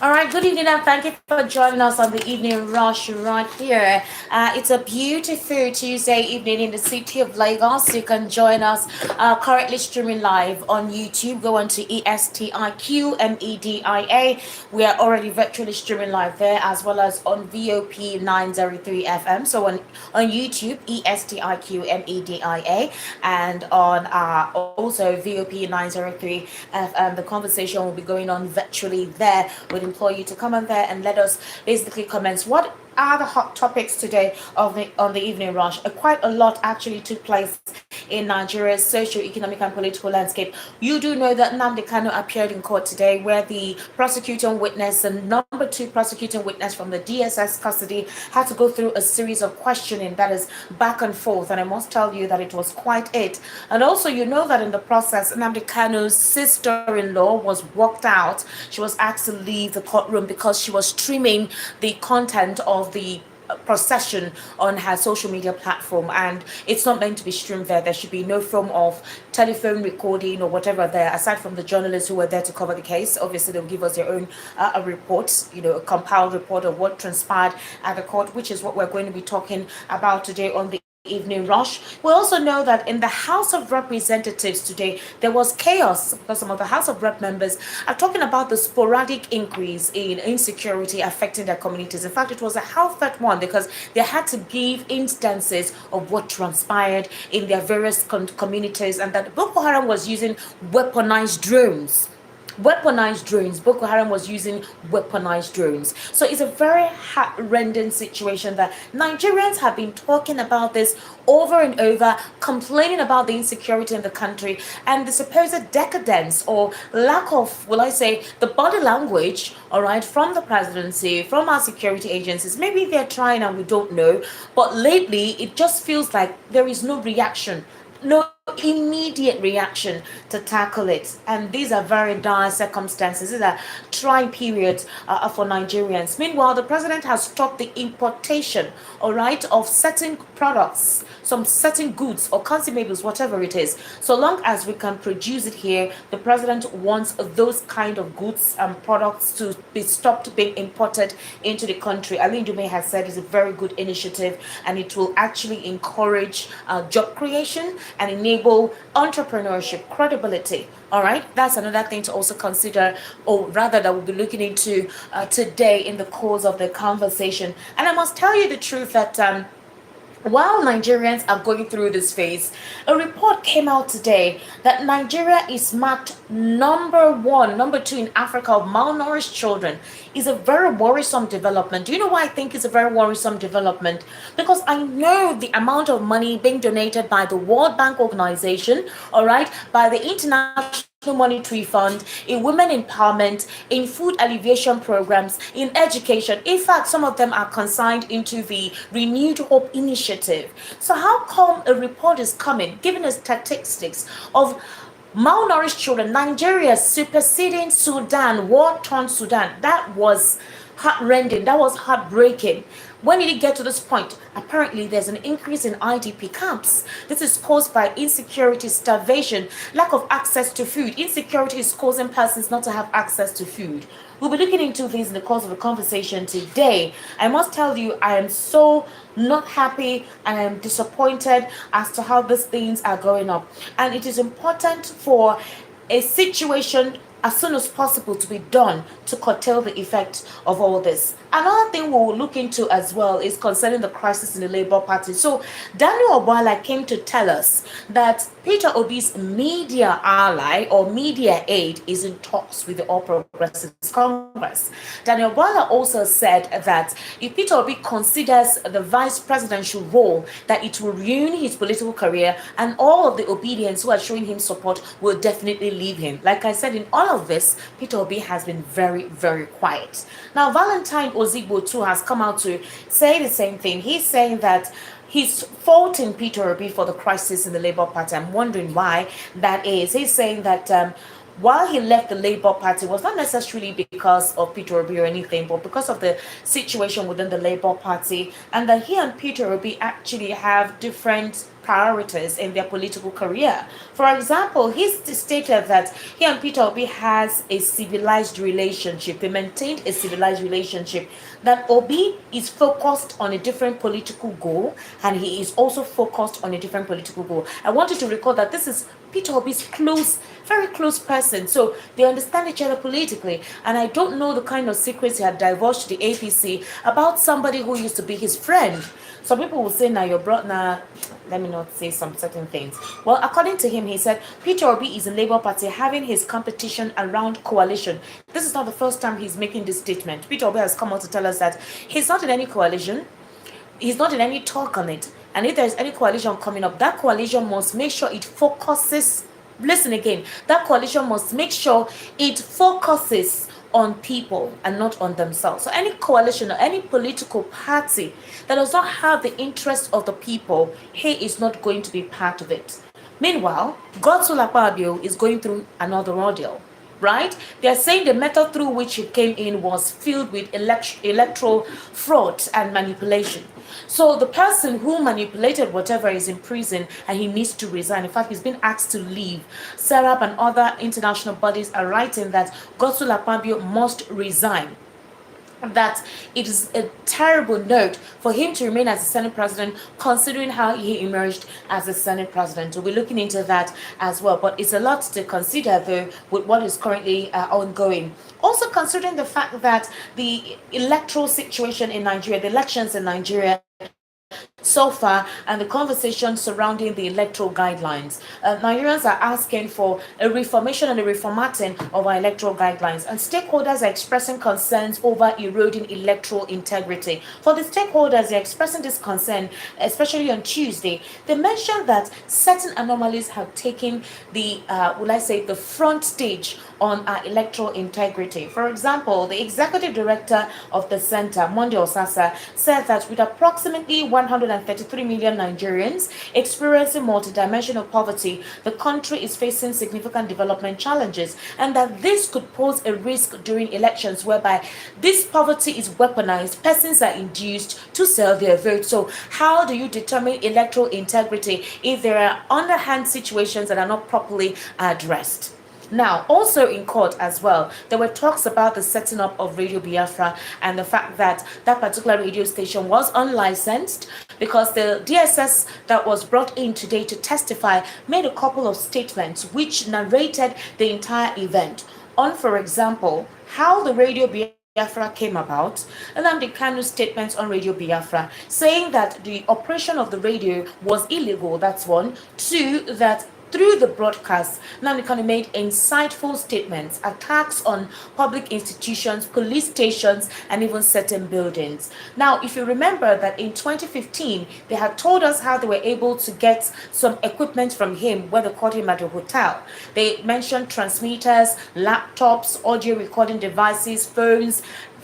All right, good evening and thank you for joining us on the evening rush right here. It's a beautiful Tuesday evening in the city of Lagos. You can join us currently streaming live on YouTube. Go on to ESTIQMEDIA. We are already virtually streaming live there as well as on VOP 903 FM. So on YouTube, ESTIQMEDIA, and on also VOP 903 FM. The conversation will be going on virtually there. Would implore you to come on there and let us basically comment what are the hot topics today of the on the evening rush. Quite a lot actually took place in Nigeria's socio-economic and political landscape. You do know that Nnamdi Kanu appeared in court today, where the prosecuting witness and number two prosecuting witness from the DSS custody had to go through a series of questioning that is back and forth. And I must tell you that it was quite it. And also, you know that in the process, Nnamdi Kanu's sister-in-law was walked out. She was asked to leave the courtroom because she was streaming the content of the procession on her social media platform, and it's not meant to be streamed there. There should be no form of telephone recording or whatever there, aside from the journalists who were there to cover the case. Obviously they'll give us their own reports, a compiled report of what transpired at the court, which is what we're going to be talking about today on the evening rush. We also know that in the House of Representatives today there was chaos because some of the House of Rep members are talking about the sporadic increase in insecurity affecting their communities. In fact, it was a heartfelt one because they had to give instances of what transpired in their various communities, and that Boko Haram was using weaponized drones. Boko Haram was using weaponized drones. So it's a very heart-rending situation that Nigerians have been talking about this over and over, complaining about the insecurity in the country and the supposed decadence or lack of, will I say, the body language, all right, from the presidency, from our security agencies. Maybe they're trying and we don't know, but lately it just feels like there is no reaction, no immediate reaction to tackle it. And these are very dire circumstances. These are trying periods for Nigerians. Meanwhile, the president has stopped the importation, all right, of certain products, some certain goods or consumables, whatever it is. So long as we can produce it here, the president wants those kind of goods and products to be stopped being imported into the country. Aline Dume has said it's a very good initiative, and it will actually encourage job creation and enable entrepreneurship, credibility. All right, that's another thing to also consider, or rather that we'll be looking into today in the course of the conversation. And I must tell you the truth that while Nigerians are going through this phase, a report came out today that Nigeria is marked number two in Africa of malnourished children. Is a very worrisome development. Do you know why I think it's a very worrisome development? Because I know the amount of money being donated by the World Bank Organization, all right, by the International Monetary Fund, in women empowerment, in food alleviation programs, in education. In fact, some of them are consigned into the Renewed Hope Initiative. So how come a report is coming, giving us statistics of malnourished children, Nigeria superseding Sudan, war-torn Sudan? That was heart-rending. That was heartbreaking. When did it get to this point? Apparently, there's an increase in IDP camps. This is caused by insecurity, starvation, lack of access to food. Insecurity is causing persons not to have access to food. We'll be looking into these in the course of the conversation today. I must tell you, I am so not happy and I am disappointed as to how these things are going up. And it is important for a situation as soon as possible to be done to curtail the effect of all this. Another thing we will look into as well is concerning the crisis in the Labour Party. So Daniel Obwala came to tell us that Peter Obi's media ally or media aide is in talks with the All Progressives Congress. Daniel Obwala also said that if Peter Obi considers the vice presidential role, that it will ruin his political career, and all of the obedience who are showing him support will definitely leave him. Like I said, in all of this, Peter Obi has been very, very quiet. Now, Valentine Ozigbo too has come out to say the same thing. He's saying that he's faulting Peter Obi for the crisis in the Labour Party. I'm wondering why that is. He's saying that while he left the Labour Party was not necessarily because of Peter Obi or anything, but because of the situation within the Labour Party, and that he and Peter Obi actually have different priorities in their political career. For example, he stated that he and Peter Obi has a civilized relationship. They maintained a civilized relationship. That Obi is focused on a different political goal, and he is also focused on a different political goal. I want you to recall that this is Peter Obi's close, very close person. So they understand each other politically. And I don't know the kind of secrets he had divulged to the APC about somebody who used to be his friend. Some people will say, now you're brought, now let me not say some certain things. Well, according to him, he said Peter Obi is a Labour Party having his competition around coalition. This is not the first time he's making this statement. Peter Obi has come out to tell us that he's not in any coalition. He's not in any talk on it. And if there's any coalition coming up, that coalition must make sure it focuses. Listen again. That coalition must make sure it focuses on people and not on themselves. So any coalition or any political party that does not have the interest of the people, he is not going to be part of it. Meanwhile, AKPABIO is going through another ordeal, right? They're saying the method through which he came in was filled with electoral fraud and manipulation. So the person who manipulated whatever is in prison and he needs to resign. In fact, he's been asked to leave. SERAP and other international bodies are writing that AKPABIO must resign. That it is a terrible note for him to remain as the Senate president, considering how he emerged as the Senate president. We'll be looking into that as well. But it's a lot to consider, though, with what is currently ongoing. Also, considering the fact that the electoral situation in Nigeria, the elections in Nigeria, so far, and the conversation surrounding the electoral guidelines. Nigerians are asking for a reformation and a reformatting of our electoral guidelines, and stakeholders are expressing concerns over eroding electoral integrity. For the stakeholders, they're expressing this concern, especially on Tuesday. They mentioned that certain anomalies have taken the, the front stage on our electoral integrity. For example, the executive director of the center, Monday Osasa, said that with approximately 133 million Nigerians experiencing multidimensional poverty, the country is facing significant development challenges, and that this could pose a risk during elections whereby this poverty is weaponized, persons are induced to sell their vote. So how do you determine electoral integrity if there are underhand situations that are not properly addressed? Now, also in court as well, there were talks about the setting up of Radio Biafra and the fact that that particular radio station was unlicensed because the DSS that was brought in today to testify made a couple of statements which narrated the entire event on, for example, how the Radio Biafra came about, and then the Kanu statements on Radio Biafra saying that the operation of the radio was illegal. That's one. Two, that through the broadcast, Nnamdi Kanu made insightful statements, attacks on public institutions, police stations, and even certain buildings. Now, if you remember that in 2015, they had told us how they were able to get some equipment from him where they caught him at a hotel. They mentioned transmitters, laptops, audio recording devices, phones,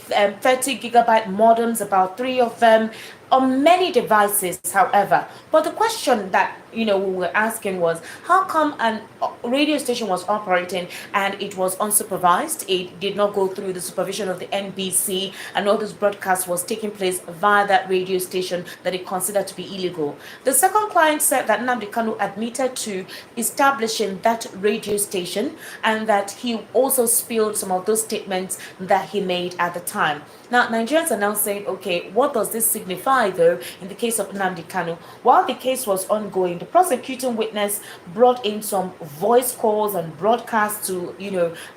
30 gigabyte modems, about 3 of them, on many devices, however. But the question that we were asking was, how come a radio station was operating and it was unsupervised? It did not go through the supervision of the NBC, and all this broadcast was taking place via that radio station that it considered to be illegal. The second client said that Nnamdi Kanu admitted to establishing that radio station and that he also spilled some of those statements that he made at the time. Now, Nigerians are now saying, okay, what does this signify, though, in the case of Nnamdi Kanu? While the case was ongoing, the prosecuting witness brought in some voice calls and broadcasts to,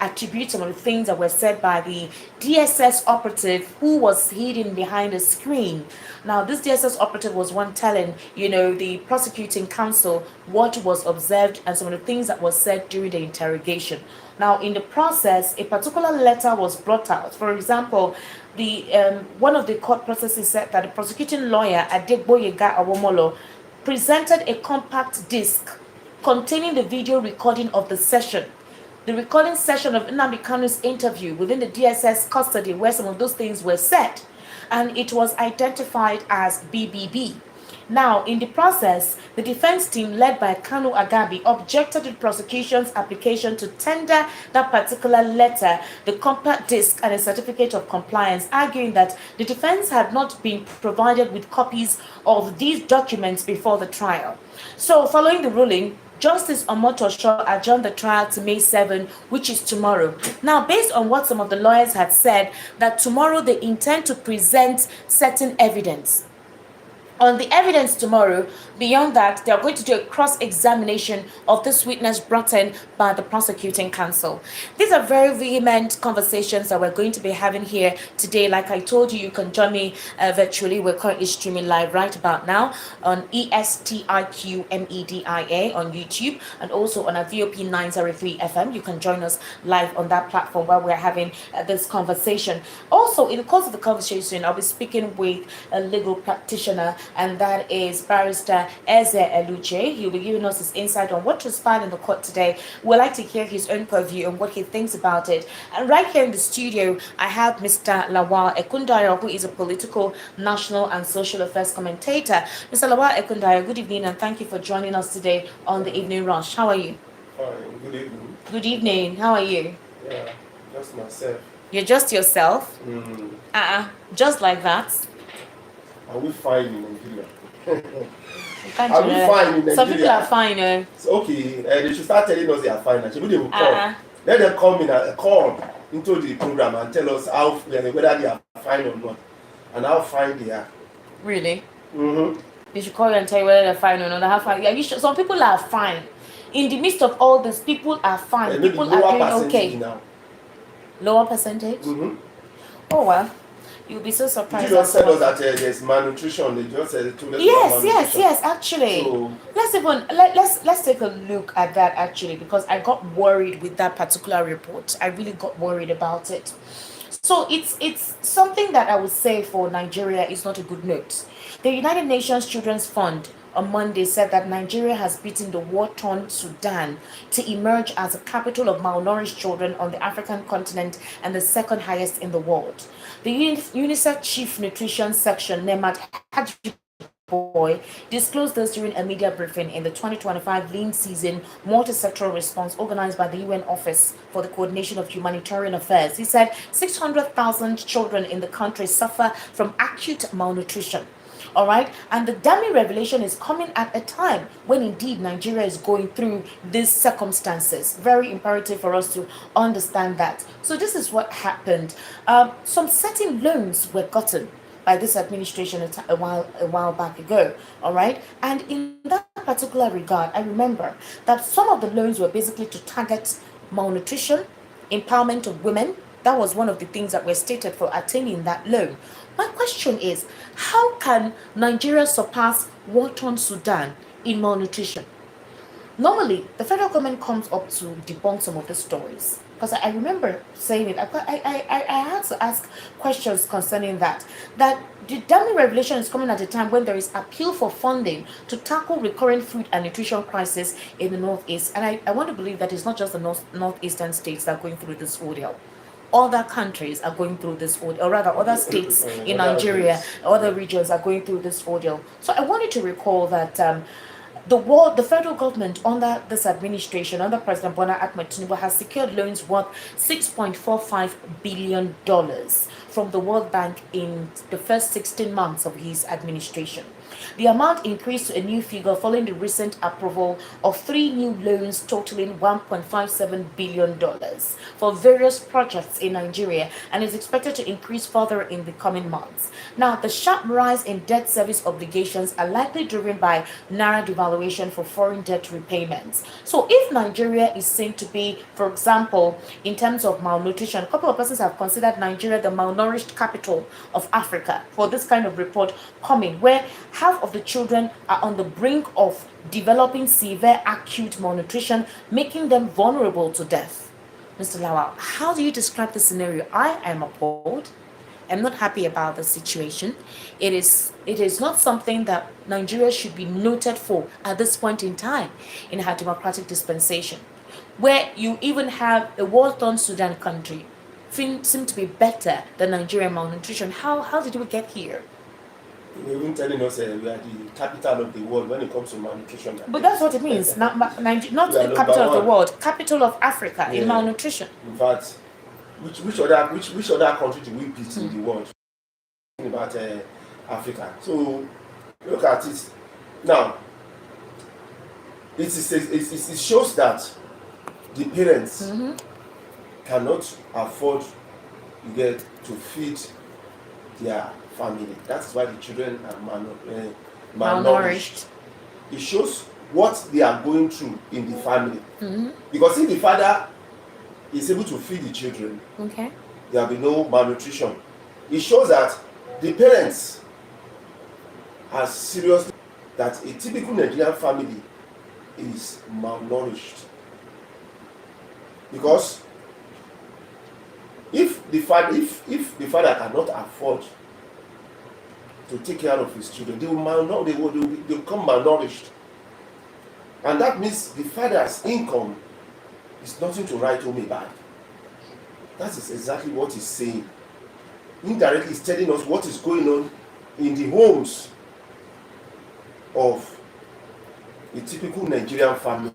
attribute some of the things that were said by the DSS operative who was hidden behind a screen. Now, this DSS operative was one telling, the prosecuting counsel what was observed and some of the things that was said during the interrogation. Now, in the process, a particular letter was brought out. For example, the one of the court processes said that the prosecuting lawyer, Adegboyega Awomolo, presented a compact disc containing the video recording of the session. The recording session of Nnamdi Kanu's interview within the DSS custody where some of those things were said. And it was identified as BBB. Now, in the process, the defense team led by Kanu Agabi objected to the prosecution's application to tender that particular letter, the compact disc, and a certificate of compliance, arguing that the defense had not been provided with copies of these documents before the trial. So, following the ruling, Justice Omotosho adjourned the trial to May 7, which is tomorrow. Now, based on what some of the lawyers had said, that tomorrow they intend to present certain evidence. On the evidence tomorrow, beyond that, they are going to do a cross-examination of this witness brought in by the prosecuting counsel. These are very vehement conversations that we're going to be having here today. Like I told you, you can join me virtually. We're currently streaming live right about now on ESTIQMEDIA on YouTube and also on our VOP 903 FM. You can join us live on that platform where we're having this conversation. Also, in the course of the conversation, I'll be speaking with a legal practitioner, and that is Barrister Eze Eluche. He'll be giving us his insight on what transpired in the court today. We'd like to hear his own purview and what he thinks about it. And right here in the studio, I have Mr. Lawal Ekundayo, who is a political, national, and social affairs commentator. Mr. Lawal Ekundayo, good evening, and thank you for joining us today on the Evening Rush. How are you? Fine. Good evening. Good evening. How are you? Yeah, just myself. You're just yourself? Just like that? Are we fine in Nigeria? Are we fine in Nigeria? Some people are fine, So, okay, they should start telling us they are fine. Actually, they will come. Let them come into the program and tell us whether they are fine or not, and how fine they are. Really? They should call you and tell you whether they're fine or not. How fine? Are you sure? Some people are fine. In the midst of all this, people are fine. People are doing okay. Now. Lower percentage? Oh well. You'll be so surprised. You just said us that there's malnutrition. They just said yes. Actually, so, let's take a look at that actually, because I got worried with that particular report. I really got worried about it. So it's something that I would say for Nigeria is not a good note. The United Nations Children's Fund on Monday said that Nigeria has beaten the war-torn Sudan to emerge as the capital of malnourished children on the African continent and the second highest in the world. The UNICEF Chief Nutrition Section, Nemat Hajiboy, disclosed this during a media briefing in the 2025 lean season multi-sectoral response organized by the UN Office for the Coordination of Humanitarian Affairs. He said 600,000 children in the country suffer from acute malnutrition. All right, and the damning revelation is coming at a time when indeed Nigeria is going through these circumstances. Very imperative for us to understand that. So this is what happened. Some certain loans were gotten by this administration a while back ago. All right, and in that particular regard, I remember that some of the loans were basically to target malnutrition, empowerment of women. That was one of the things that were stated for attaining that loan. My question is, how can Nigeria surpass war-torn Sudan in malnutrition? Normally, the federal government comes up to debunk some of the stories. Because I remember saying it, I had to ask questions concerning that. That the damning revelation is coming at a time when there is appeal for funding to tackle recurrent food and nutrition crisis in the Northeast. And I want to believe that it's not just the northeastern states that are going through this ordeal. Other countries are going through this ordeal, or rather other states in Nigeria, other regions are going through this ordeal. So I wanted to recall that the federal government under this administration, under President Bola Ahmed Tinubu, has secured loans worth $6.45 billion from the World Bank in the first 16 months of his administration. The amount increased to a new figure following the recent approval of 3 new loans totaling $1.57 billion for various projects in Nigeria and is expected to increase further in the coming months. Now, the sharp rise in debt service obligations are likely driven by naira devaluation for foreign debt repayments. So if Nigeria is seen to be, for example, in terms of malnutrition, a couple of persons have considered Nigeria the malnourished capital of Africa for this kind of report coming, where half of the children are on the brink of developing severe acute malnutrition, making them vulnerable to death. Mr. Lawal, how do you describe the scenario? I am appalled. I'm not happy about the situation. It is not something that Nigeria should be noted for at this point in time in her democratic dispensation, where you even have a war-torn Sudan country seem to be better than Nigerian malnutrition. How did we get here? They're even telling us we are the capital of the world when it comes to malnutrition. But that's what it means. Not the capital of the world, capital of Africa in malnutrition. In fact, which other country do we beat in the world? About Africa. So look at it now. It shows that the parents cannot afford to feed their family. That's why the children are malnourished. It shows what they are going through in the family. Because if the father is able to feed the children, there will be no malnutrition. It shows that the parents are serious, that a typical Nigerian family is malnourished. Because if the father cannot afford to take care of his children, they will become malnourished. And that means the father's income is nothing to write home about. That is exactly what he's saying. Indirectly, he's telling us what is going on in the homes of a typical Nigerian family.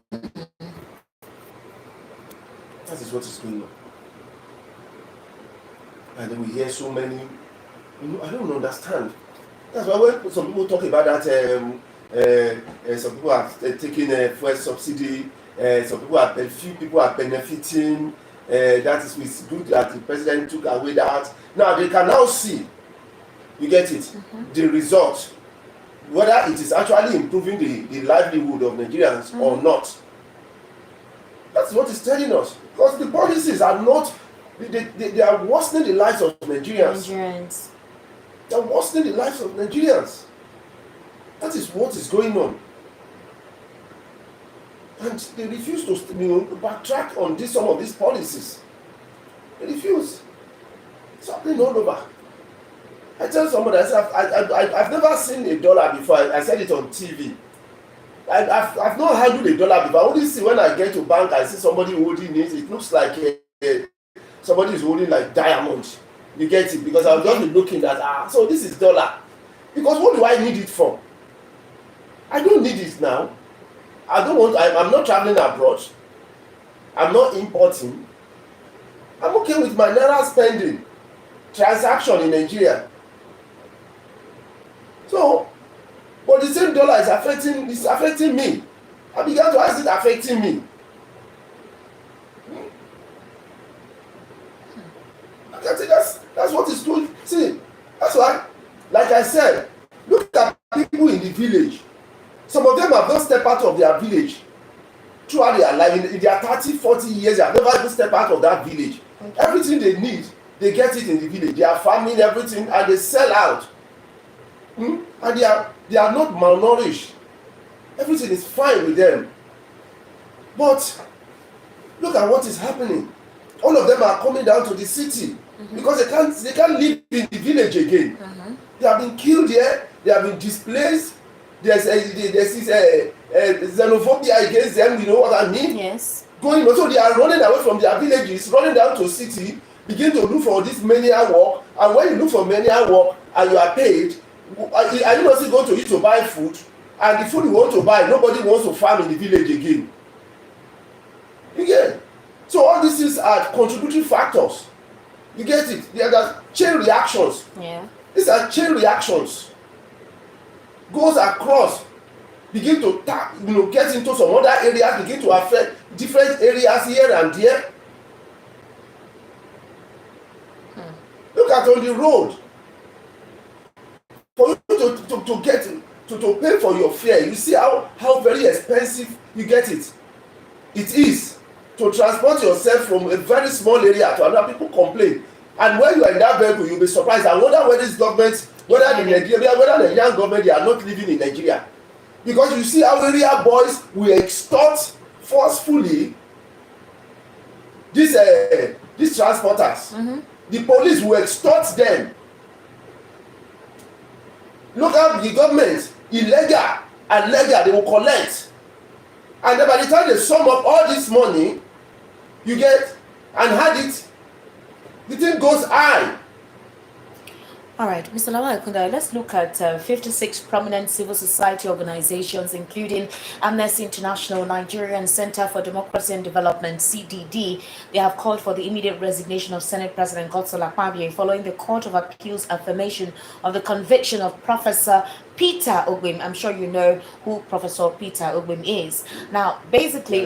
That is what is going on. And then we hear so many, I don't understand. That's why when some people talk about that, some people are taking fuel subsidy, few people are benefiting. That is, it's good that the president took away that. Now they can now see, you get it, the result, whether it is actually improving the livelihood of Nigerians or not. That's what it's telling us. Because the policies are not, they are worsening the lives of Nigerians. They are worsening the lives of Nigerians. That is what is going on. And they refuse to backtrack on some of these policies. They refuse. It's happening all over. I tell somebody, I said, I've never seen a dollar before. I said it on TV. I've not handled a dollar before. I only see when I get to bank, I see somebody holding it. It looks like somebody is holding like diamond. You get it? Because I'll just be looking at, so this is dollar. Because what do I need it for? I don't need it now. I'm not traveling abroad. I'm not importing. I'm okay with my naira spending transaction in Nigeria. So, but the same dollar is affecting me. I began to ask, it affecting me? I can say that's what it's doing. See, that's why, like I said, look at people in the village. Some of them have not stepped out of their village throughout their life. In their 30, 40 years, they have never even stepped out of that village. Everything they need, they get it in the village. They are farming everything and they sell out. And they are not malnourished. Everything is fine with them. But look at what is happening. All of them are coming down to the city because they can't live in the village again. They have been killed here. They have been displaced. There's this xenophobia against them, you know what I mean? Yes. Going on, so they are running away from their villages, running down to city, begin to look for this menial work. And when you look for menial work and you are paid, are you not still going to eat to buy food? And the food you want to buy, nobody wants to farm in the village again. Again. So all these things are contributing factors. You get it? There are chain reactions. Yeah. These are chain reactions. Goes across, begin to get into some other areas, begin to affect different areas here and there. Look at on the road. For you to pay for your fare, you see how very expensive you get it. It is to transport yourself from a very small area to another. People complain. And when you are in that vehicle, you'll be surprised. I wonder whether this government, whether the Nigerian government, they are not living in Nigeria. Because you see how area boys will extort forcefully these transporters. The police will extort them. Look at the government, illegal and legal, they will collect. And then by the time they sum up all this money, you get and had it, the thing goes high. All right, Mr. Lawal Kunda, let's look at 56 prominent civil society organizations, including Amnesty International, Nigerian Center for Democracy and Development, CDD. They have called for the immediate resignation of Senate President Godswill Akpabio following the Court of Appeals affirmation of the conviction of Professor Peter Ogwim. I'm sure you know who Professor Peter Ogwim is. Now, basically,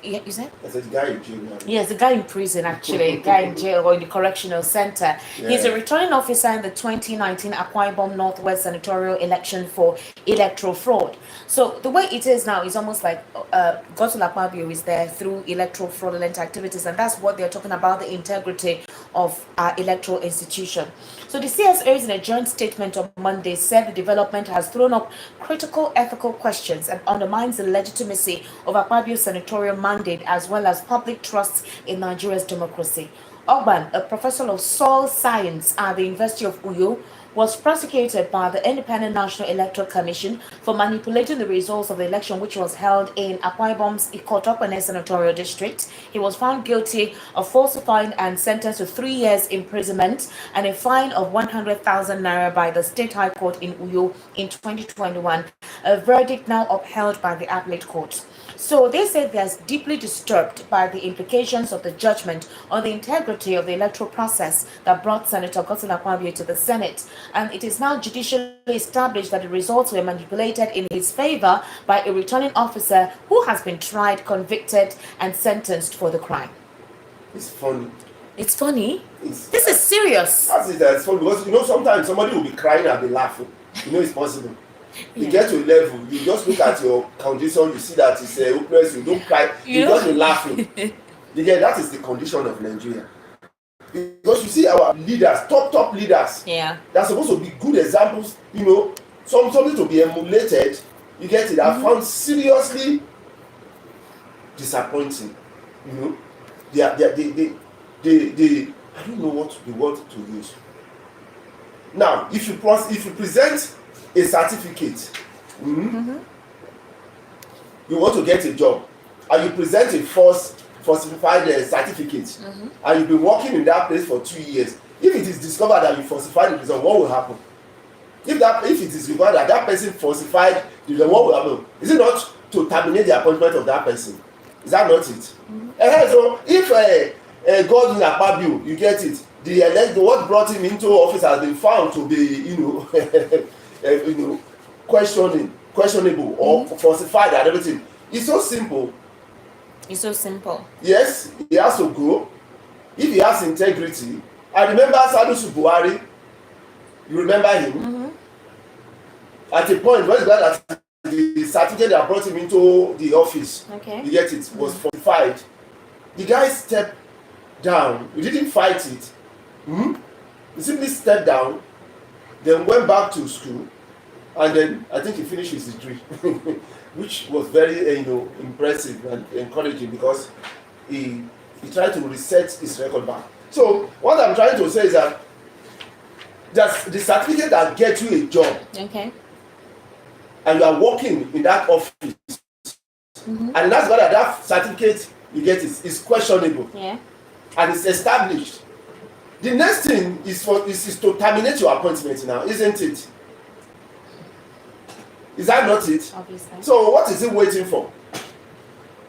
you said? I said the guy in jail now. Yes, the guy in prison, actually, guy in jail or in the correctional center. Yeah. He's a returning officer in the 2019 Akwa Ibom Northwest senatorial election for electoral fraud. So the way it is now is almost like Godswill Akpabio is there through electoral fraudulent activities, and that's what they're talking about, the integrity of our electoral institution. So the CSOs in a joint statement on Monday said the development has thrown up critical ethical questions and undermines the legitimacy of Akpabio's senatorial mandate as well as public trust in Nigeria's democracy. Ogban, a professor of soil science at the University of Uyo, was prosecuted by the Independent National Electoral Commission for manipulating the results of the election, which was held in Akwa Ibom's Ikotokwane senatorial district. He was found guilty of falsifying and sentenced to 3 years imprisonment and a fine of 100,000 naira by the State High Court in Uyo in 2021, a verdict now upheld by the appellate court. So they said they are deeply disturbed by the implications of the judgment on the integrity of the electoral process that brought Senator Godswill Akpabio to the Senate. And it is now judicially established that the results were manipulated in his favor by a returning officer who has been tried, convicted, and sentenced for the crime. It's funny. It's funny? This is serious. That's funny because sometimes somebody will be crying and be laughing. It's possible. You get to a level, you just look at your condition, you see that it's hopeless, you don't cry, you just be laughing. That is the condition of Nigeria. Because you see our leaders, top leaders, they're supposed to be good examples, something to be emulated. You get it? I found seriously disappointing. They I don't know what the word to use. Now, if you present a certificate, you want to get a job, and you present a falsified certificate, and you've been working in that place for 2 years. If it is discovered that you falsified the result, what will happen? If it is discovered that that person falsified the result, what will happen? Is it not to terminate the appointment of that person? Is that not it? So if Godswill Akpabio, you get it, what brought him into office has been found to be, questionable or falsified and everything. It's so simple. Yes, he has to go. If he has integrity, I remember Sadusu Buhari. You remember him? At a point, when the certificate that brought him into the office, you get it, was falsified. The guy stepped down. He didn't fight it. He simply stepped down, then went back to school, and then I think he finished his degree, which was very impressive and encouraging because he tried to reset his record back. So what I'm trying to say is that the certificate that gets you a job, and you are working in that office, and that's why that certificate you get is questionable, and it's established. The next thing is to terminate your appointment now, isn't it? Is that not it? Obviously. So what is he waiting for?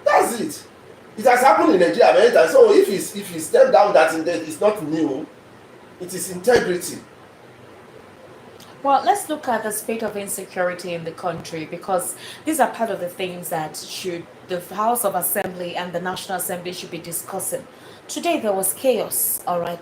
That's it. It has happened in Nigeria many times. So if he stepped down, it's not new. It is integrity. Well, let's look at the state of insecurity in the country, because these are part of the things that the House of Assembly and the National Assembly should be discussing. Today there was chaos,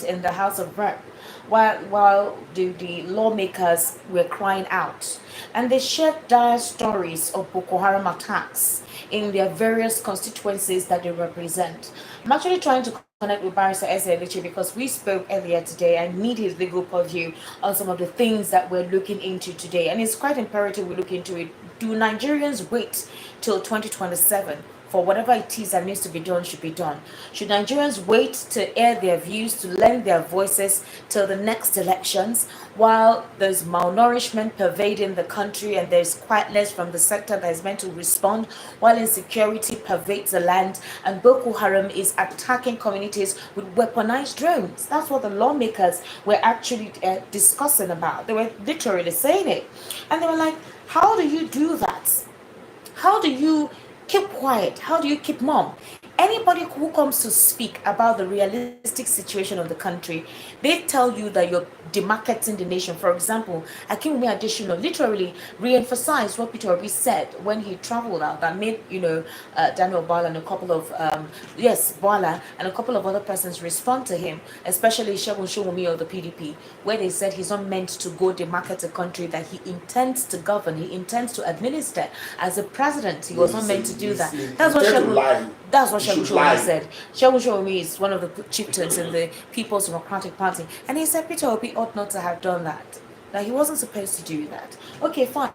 in the House of Rep, while the lawmakers were crying out, and they shared dire stories of Boko Haram attacks in their various constituencies that they represent. I'm actually trying to connect with Barrister Eze because we spoke earlier today. I need his legal purview on some of the things that we're looking into today, and it's quite imperative we look into it. Do Nigerians wait till 2027 for whatever it is that needs to be done should be done. Should Nigerians wait to air their views, to lend their voices till the next elections, while there's malnourishment pervading the country and there's quietness from the sector that is meant to respond, while insecurity pervades the land and Boko Haram is attacking communities with weaponized drones? That's what the lawmakers were actually discussing about. They were literally saying it. And they were like, how do you do that? How do you keep quiet? How do you keep mum? Anybody who comes to speak about the realistic situation of the country, they tell you that you're demarketing the nation. For example, Akinwumi Adesina literally re-emphasized what Peter Obi said when he traveled out, that made, Daniel Bala and a couple of, Bala and a couple of other persons respond to him, especially Shegun Showumi of the PDP, where they said he's not meant to go demarket a country that he intends to govern, he intends to administer. As a president, he was not meant to do that. That's what Shegun Showumi said. Shegun Showumi is one of the chieftains in the People's Democratic Party, and he said Peter Obi ought not to have done that. That he wasn't supposed to do that. Okay, fine.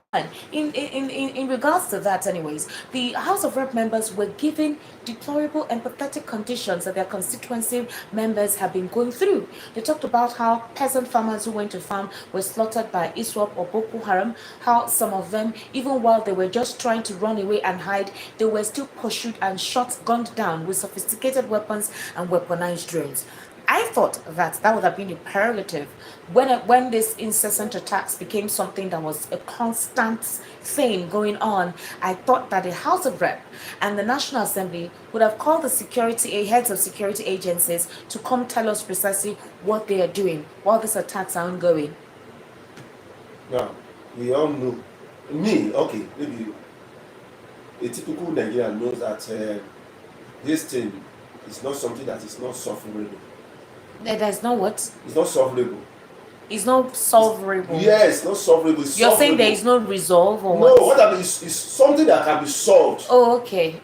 In regards to that, anyways, the House of Rep members were given deplorable and pathetic conditions that their constituency members have been going through. They talked about how peasant farmers who went to farm were slaughtered by ISWAP or Boko Haram, how some of them, even while they were just trying to run away and hide, they were still pursued and shot, gunned down with sophisticated weapons and weaponized drones. I thought that would have been imperative when this incessant attacks became something that was a constant thing going on. I thought that the House of Rep and the National Assembly would have called the heads of security agencies to come tell us precisely what they are doing while these attacks are ongoing. Now, we all know. Maybe a typical Nigerian knows that this thing is not something that is not sufferable. There's no what? It's not solvable. It's not solvable. Yes, not solvable. You're saying there is no resolve or what? No, what I mean is something that can be solved. Oh, okay.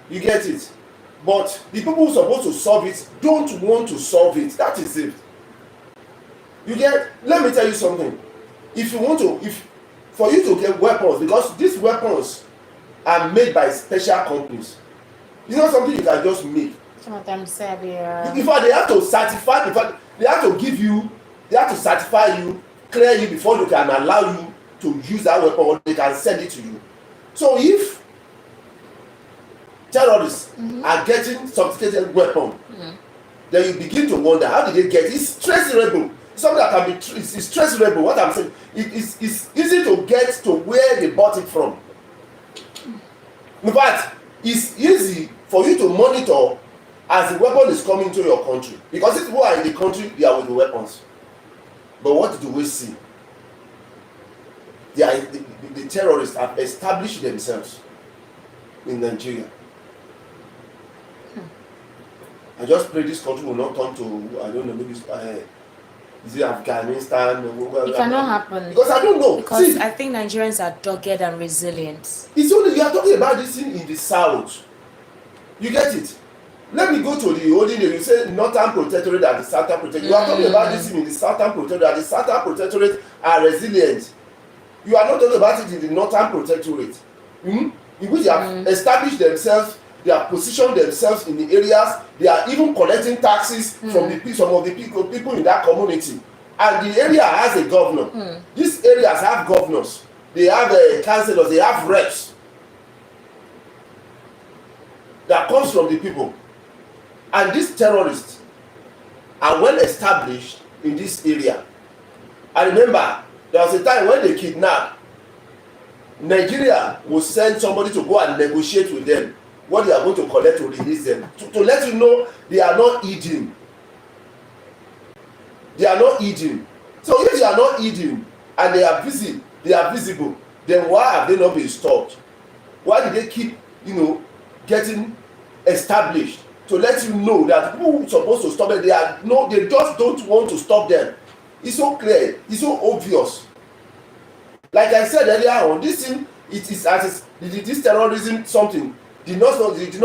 You get it? But the people who are supposed to solve it don't want to solve it. That is it. You get? Let me tell you something. For you to get weapons, because these weapons are made by special companies. It's not something you can just make. Some of them say In fact, they have to certify. They have to certify you, clear you before they can allow you to use that weapon, or they can send it to you. So if terrorists are getting sophisticated weapon, then you begin to wonder, how did they get it? It's traceable. Something that can be it's traceable. What I'm saying, it's easy to get to where they bought it from. In fact, it's easy for you to monitor as the weapon is coming to your country, because these people are in the country, they are with the weapons. But what do we see? The terrorists have established themselves in Nigeria. I just pray this country will not turn to, I don't know, maybe is it Afghanistan? It cannot happen. Because I don't know. Because I think Nigerians are dogged and resilient. It's only, you are talking about this thing in the south. You get it? Let me go to the olden days. You say Northern Protectorate and the Southern Protectorate. You are talking about this thing in the Southern Protectorate. The Southern Protectorate are resilient. You are not talking about it in the Northern Protectorate, in which they have established themselves, they have positioned themselves in the areas, they are even collecting taxes from some of the people in that community. And the area has a governor. These areas have governors. They have councillors, they have reps that comes from the people. And these terrorists are well established in this area. I remember there was a time when they kidnapped, Nigeria will send somebody to go and negotiate with them what they are going to collect to release them. To let you know they are not eating. They are not eating. So if they are not eating and they are visible, then why have they not been stopped? Why did they keep, getting established? To let you know that people who are supposed to stop them, they just don't want to stop them. It's so clear, it's so obvious. Like I said earlier on, this thing, this terrorism something did not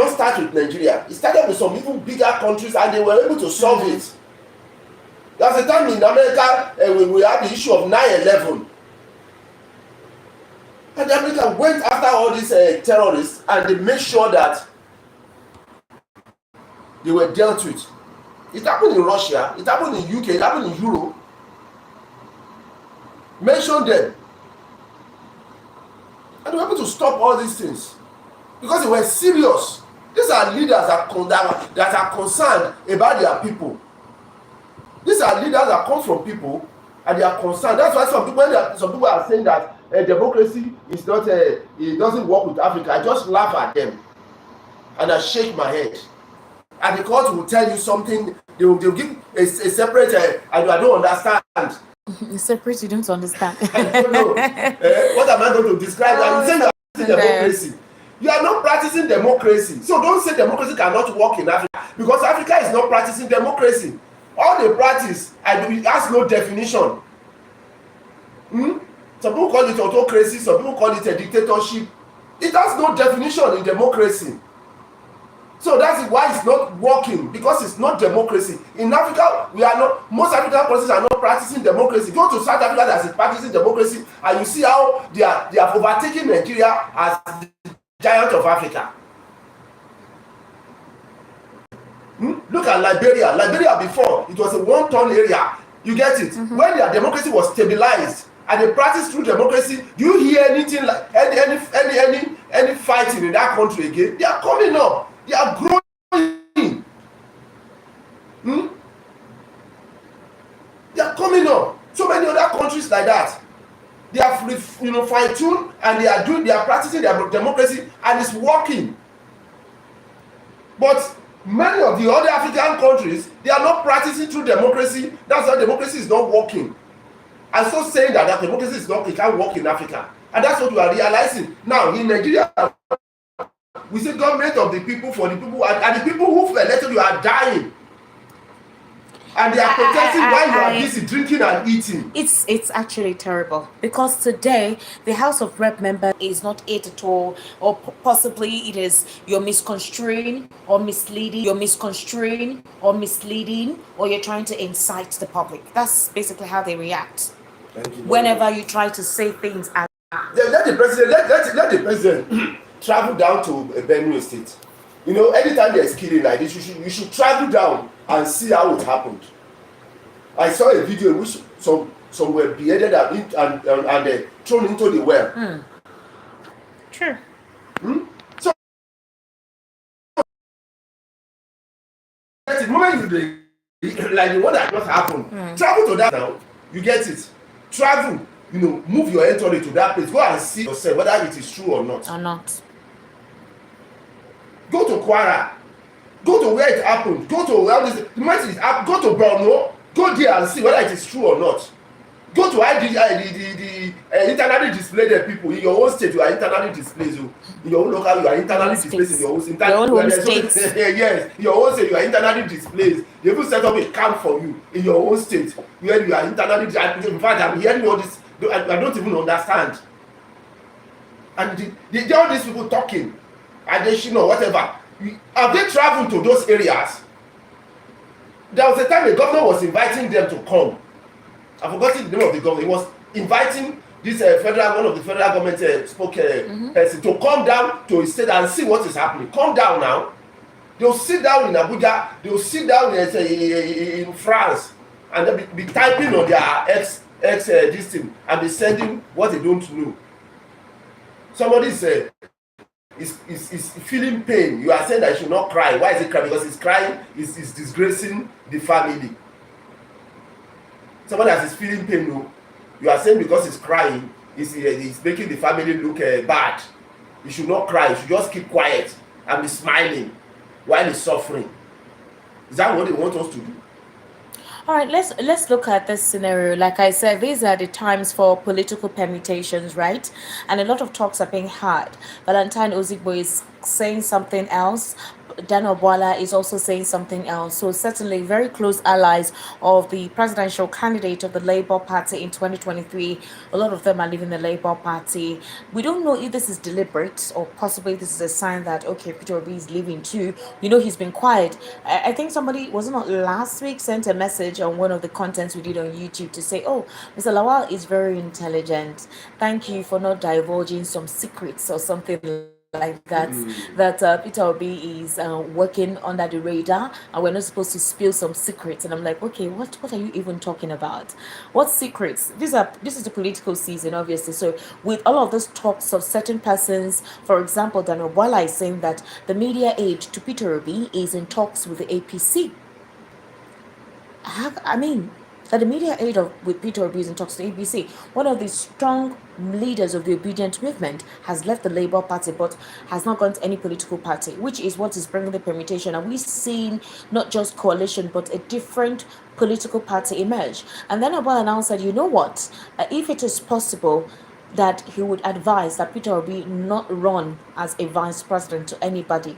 start with Nigeria. It started with some even bigger countries, and they were able to solve it. There's a time in America we had the issue of 9/11. And America went after all these terrorists, and they made sure that they were dealt with. It happened in Russia, it happened in UK, it happened in Europe. Mention them. And we were able to stop all these things because they were serious. These are leaders that are concerned about their people. These are leaders that come from people and they are concerned. That's why some people are saying that democracy is not it doesn't work with Africa. I just laugh at them and I shake my head. And the court will tell you something. They will give a separate. I don't understand. Separate, you don't understand. I don't know. What am I going to describe? I'm saying you are practicing democracy. You are not practicing democracy. So don't say democracy cannot work in Africa because Africa is not practicing democracy. All they practice, it has no definition. Some people call it autocracy, some people call it a dictatorship. It has no definition in democracy. So that's why it's not working, because it's not democracy. In Africa, most African countries are not practicing democracy. Go to South Africa that is practicing democracy and you see how they have overtaken Nigeria as the giant of Africa. Look at Liberia. Liberia before, it was a one-ton area. You get it? When their democracy was stabilized and they practiced through democracy, do you hear anything like any fighting in that country again? They are coming up. They are growing. They are coming up. So many other countries like that. They are fine-tuned and they are practicing their democracy and it's working. But many of the other African countries, they are not practicing through democracy. That's why democracy is not working. I'm so saying that democracy it can't work in Africa. And that's what we are realizing. Now in Nigeria, we say government of the people, for the people, and the people who elected you are dying. And they are protesting while you are busy drinking and eating. It's actually terrible because today the House of Rep member is not it at all, or possibly it is you're misconstruing or misleading, or you're trying to incite the public. That's basically how they react. Whenever you try to say things as let the president travel down to Benue State. Anytime there's killing like this, you should travel down and see how it happened. I saw a video in which some were beheaded and thrown into the well. True. So the moment like the one that just happened, travel to that now. You get it. Travel. Move your entourage to that place. Go and see yourself whether it is true or not. Go to Kwara. Go to where it happened. Go to where the moment it happened. Go to Borno. Go there and see whether it is true or not. Go to the internally displaced people in your own state. You are internally displaced. In your own local, you are internally displaced in your own state. Yes, in your own state, you are internally displaced. They even set up a camp for you in your own state where you are internally. In fact, I'm hearing all this. I don't even understand. And all these people talking, and they should know whatever. Have they traveled to those areas? There was a time the governor was inviting them to come. I forgot the name of the governor. He was inviting this one of the federal government person to come down to his state and see what is happening. Come down now. They'll sit down in Abuja. They'll sit down in France, and they'll be typing on their X this thing and be sending what they don't know. Somebody is feeling pain. You are saying that he should not cry. Why is he crying? Because he's crying is disgracing the family. Somebody that is feeling pain, no. You are saying because he's crying, he's making the family look bad. You should not cry. You should just keep quiet and be smiling while he's suffering. Is that what they want us to do? All right, let's look at this scenario. Like I said, these are the times for political permutations, right? And a lot of talks are being had. Valentine Ozigbo is saying something else. Dan Obwala is also saying something else. So certainly very close allies of the presidential candidate of the Labour Party in 2023. A lot of them are leaving the Labour Party. We don't know if this is deliberate or possibly this is a sign that, okay, Peter Obi is leaving too. He's been quiet. I think somebody, was it not last week, sent a message on one of the contents we did on YouTube to say, oh, Mr. Lawal is very intelligent. Thank you for not divulging some secrets or something like that Peter Obi is working under the radar, and we're not supposed to spill some secrets. And I'm like, okay, what are you even talking about? What secrets? This is the political season, obviously. So with all of those talks of certain persons, for example, Daniel Bwala is saying that the media aide to Peter Obi is in talks with the APC. I mean, that the media aid with Peter Obi in talks to ABC, one of the strong leaders of the obedient movement, has left the Labour Party but has not gone to any political party, which is what is bringing the permutation. And we've seen not just coalition but a different political party emerge. And then Abel announced that, you know what, if it is possible, that he would advise that Peter Obi not run as a vice president to anybody,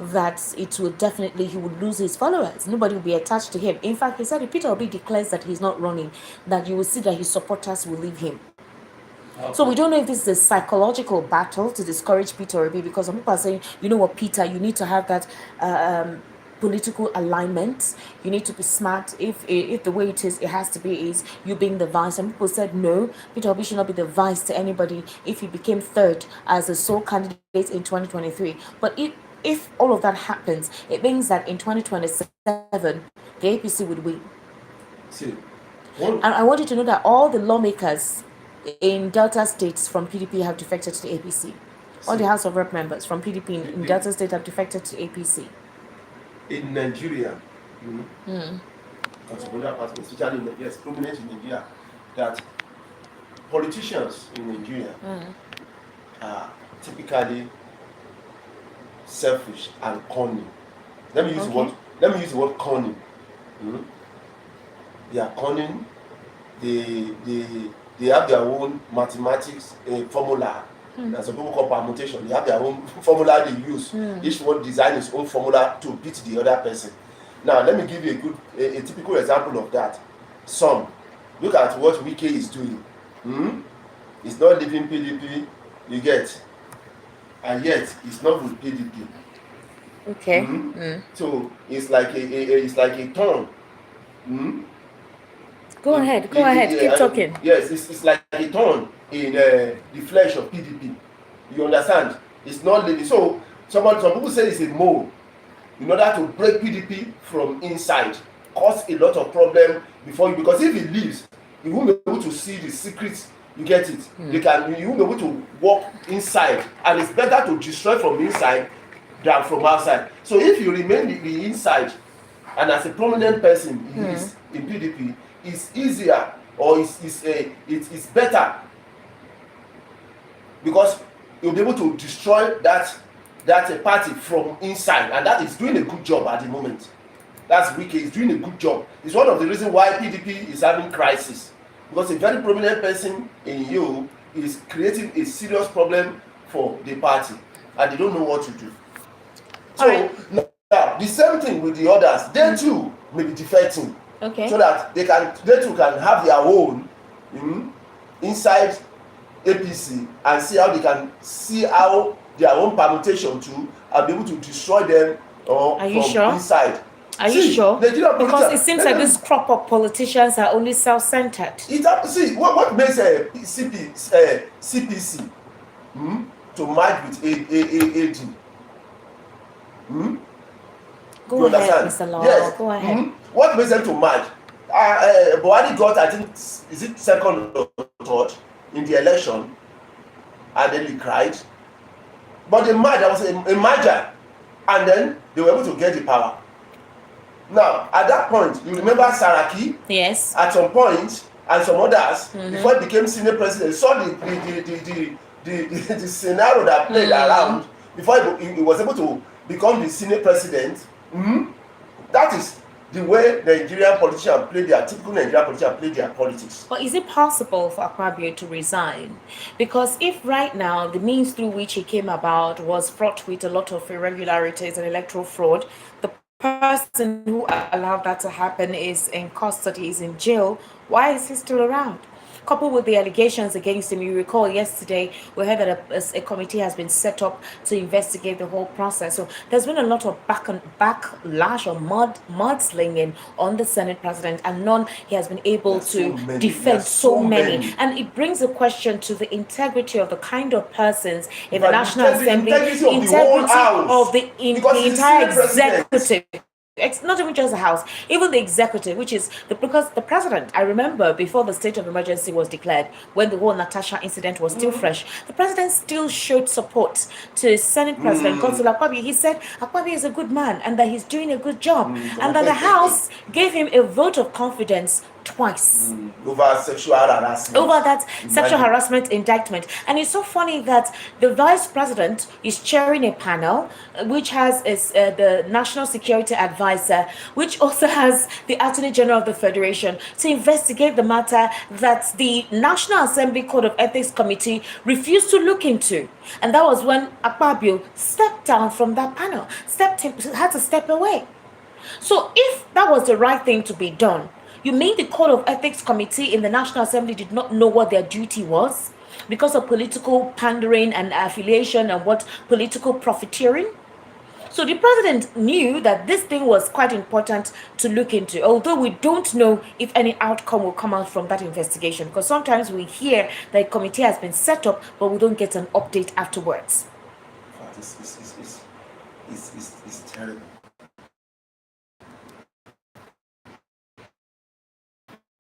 that it will definitely, he would lose his followers. Nobody will be attached to him. In fact, he said if Peter Obi declares that he's not running, that you will see that his supporters will leave him. Okay. So we don't know if this is a psychological battle to discourage Peter Obi, because some people are saying, you know what, Peter, you need to have that political alignment. You need to be smart. If the way it has to be is you being the vice. Some people said no, Peter Obi should not be the vice to anybody if he became third as a sole candidate in 2023. But if all of that happens, it means that in 2027, the APC would win. See, and I want you to know that all the lawmakers in Delta states from PDP have defected to the APC. All the House of Rep members from PDP in Delta State have defected to APC. In Nigeria, especially prominent in Nigeria, that politicians in Nigeria are typically selfish and cunning. Let me use the word cunning. They are cunning. They have their own mathematics formula. And some people call permutation. They have their own formula they use. Each one design his own formula to beat the other person. Now let me give you a typical example of that. Look at what Wike is doing. He's not leaving PDP, you get, and yet he's not with PDP. Okay. So it's like a turn. Go ahead, keep talking. Yes, it's like a turn in the flesh of PDP. You understand? It's not living. So some people say it's a mole in order to break PDP from inside, cause a lot of problem because if he leaves, he won't be able to see the secrets. You get it? You won't be able to walk inside, and it's better to destroy from inside than from outside. So if you remain the inside, and as a prominent person he is in PDP, it's easier or it's better because you'll be able to destroy that party from inside, and that is doing a good job at the moment. That's Wike is doing a good job. It's one of the reasons why PDP is having crisis, because a very prominent person in you is creating a serious problem for the party, and they don't know what to do. So now the same thing with the others. They too may be defecting. Okay. So that they too can have their own inside APC and see how their own permutation too and be able to destroy them Are you from sure? inside. Are you sure? Because it seems like these crop up politicians are only self-centered. See what makes CPC to merge with AD. Go ahead, Mr. Law. Yes. Go ahead. What makes them to merge? Buhari got, I think, is it second or third in the election, and then he cried. But the merge, there was a merger, and then they were able to get the power. Now, at that point, you remember Saraki? Yes. At some point, and some others, before he became senior president, saw the scenario that played around before he was able to become the senior president. That is the way typical Nigerian politicians play their politics. But is it possible for AKPABIO to resign? Because if right now the means through which he came about was fraught with a lot of irregularities and electoral fraud, the person who allowed that to happen is in custody, is in jail, why is he still around? coupled with the allegations against him. You recall yesterday we heard that a committee has been set up to investigate the whole process. So there's been a lot of backlash or mudslinging on the Senate president, and none he has been able to defend so many. And it brings a question to the integrity of the kind of persons in the National Assembly, integrity of the entire executive. It's not even just the House, even the executive, which is because the president, I remember before the state of emergency was declared, when the whole Natasha incident was still fresh, the president still showed support to Senate President Godswill Akpabio. He said Akpabio is a good man and that he's doing a good job, and that the House gave him a vote of confidence twice over sexual harassment, over that sexual harassment indictment. And it's so funny that the vice president is chairing a panel which has the national security advisor, which also has the attorney general of the federation, to investigate the matter that the National Assembly Code of Ethics Committee refused to look into. And that was when AKPABIO stepped down from that panel, had to step away. So if that was the right thing to be done, you mean the Code of Ethics Committee in the National Assembly did not know what their duty was because of political pandering and affiliation and what political profiteering? So the president knew that this thing was quite important to look into, although we don't know if any outcome will come out from that investigation, because sometimes we hear that a committee has been set up, but we don't get an update afterwards. It's terrible.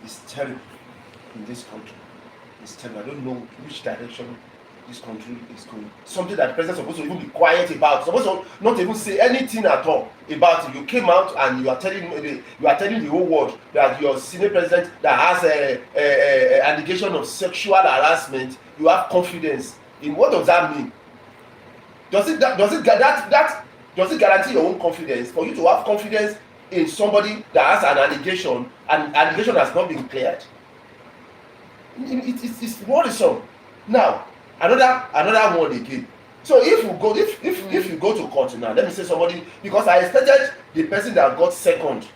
It's terrible in this country. It's terrible. I don't know which direction this country is going. Something that the president is supposed to even be quiet about, supposed to not even say anything at all about it. You came out and you are telling the whole world that your senior president that has a allegation of sexual harassment, you have confidence in. What does that mean? Does it guarantee your own confidence for you to have confidence in somebody that has an allegation and allegation has not been cleared? It's worrisome. Now another one again. So if you go to court now, let me say somebody, because I expected the person that got second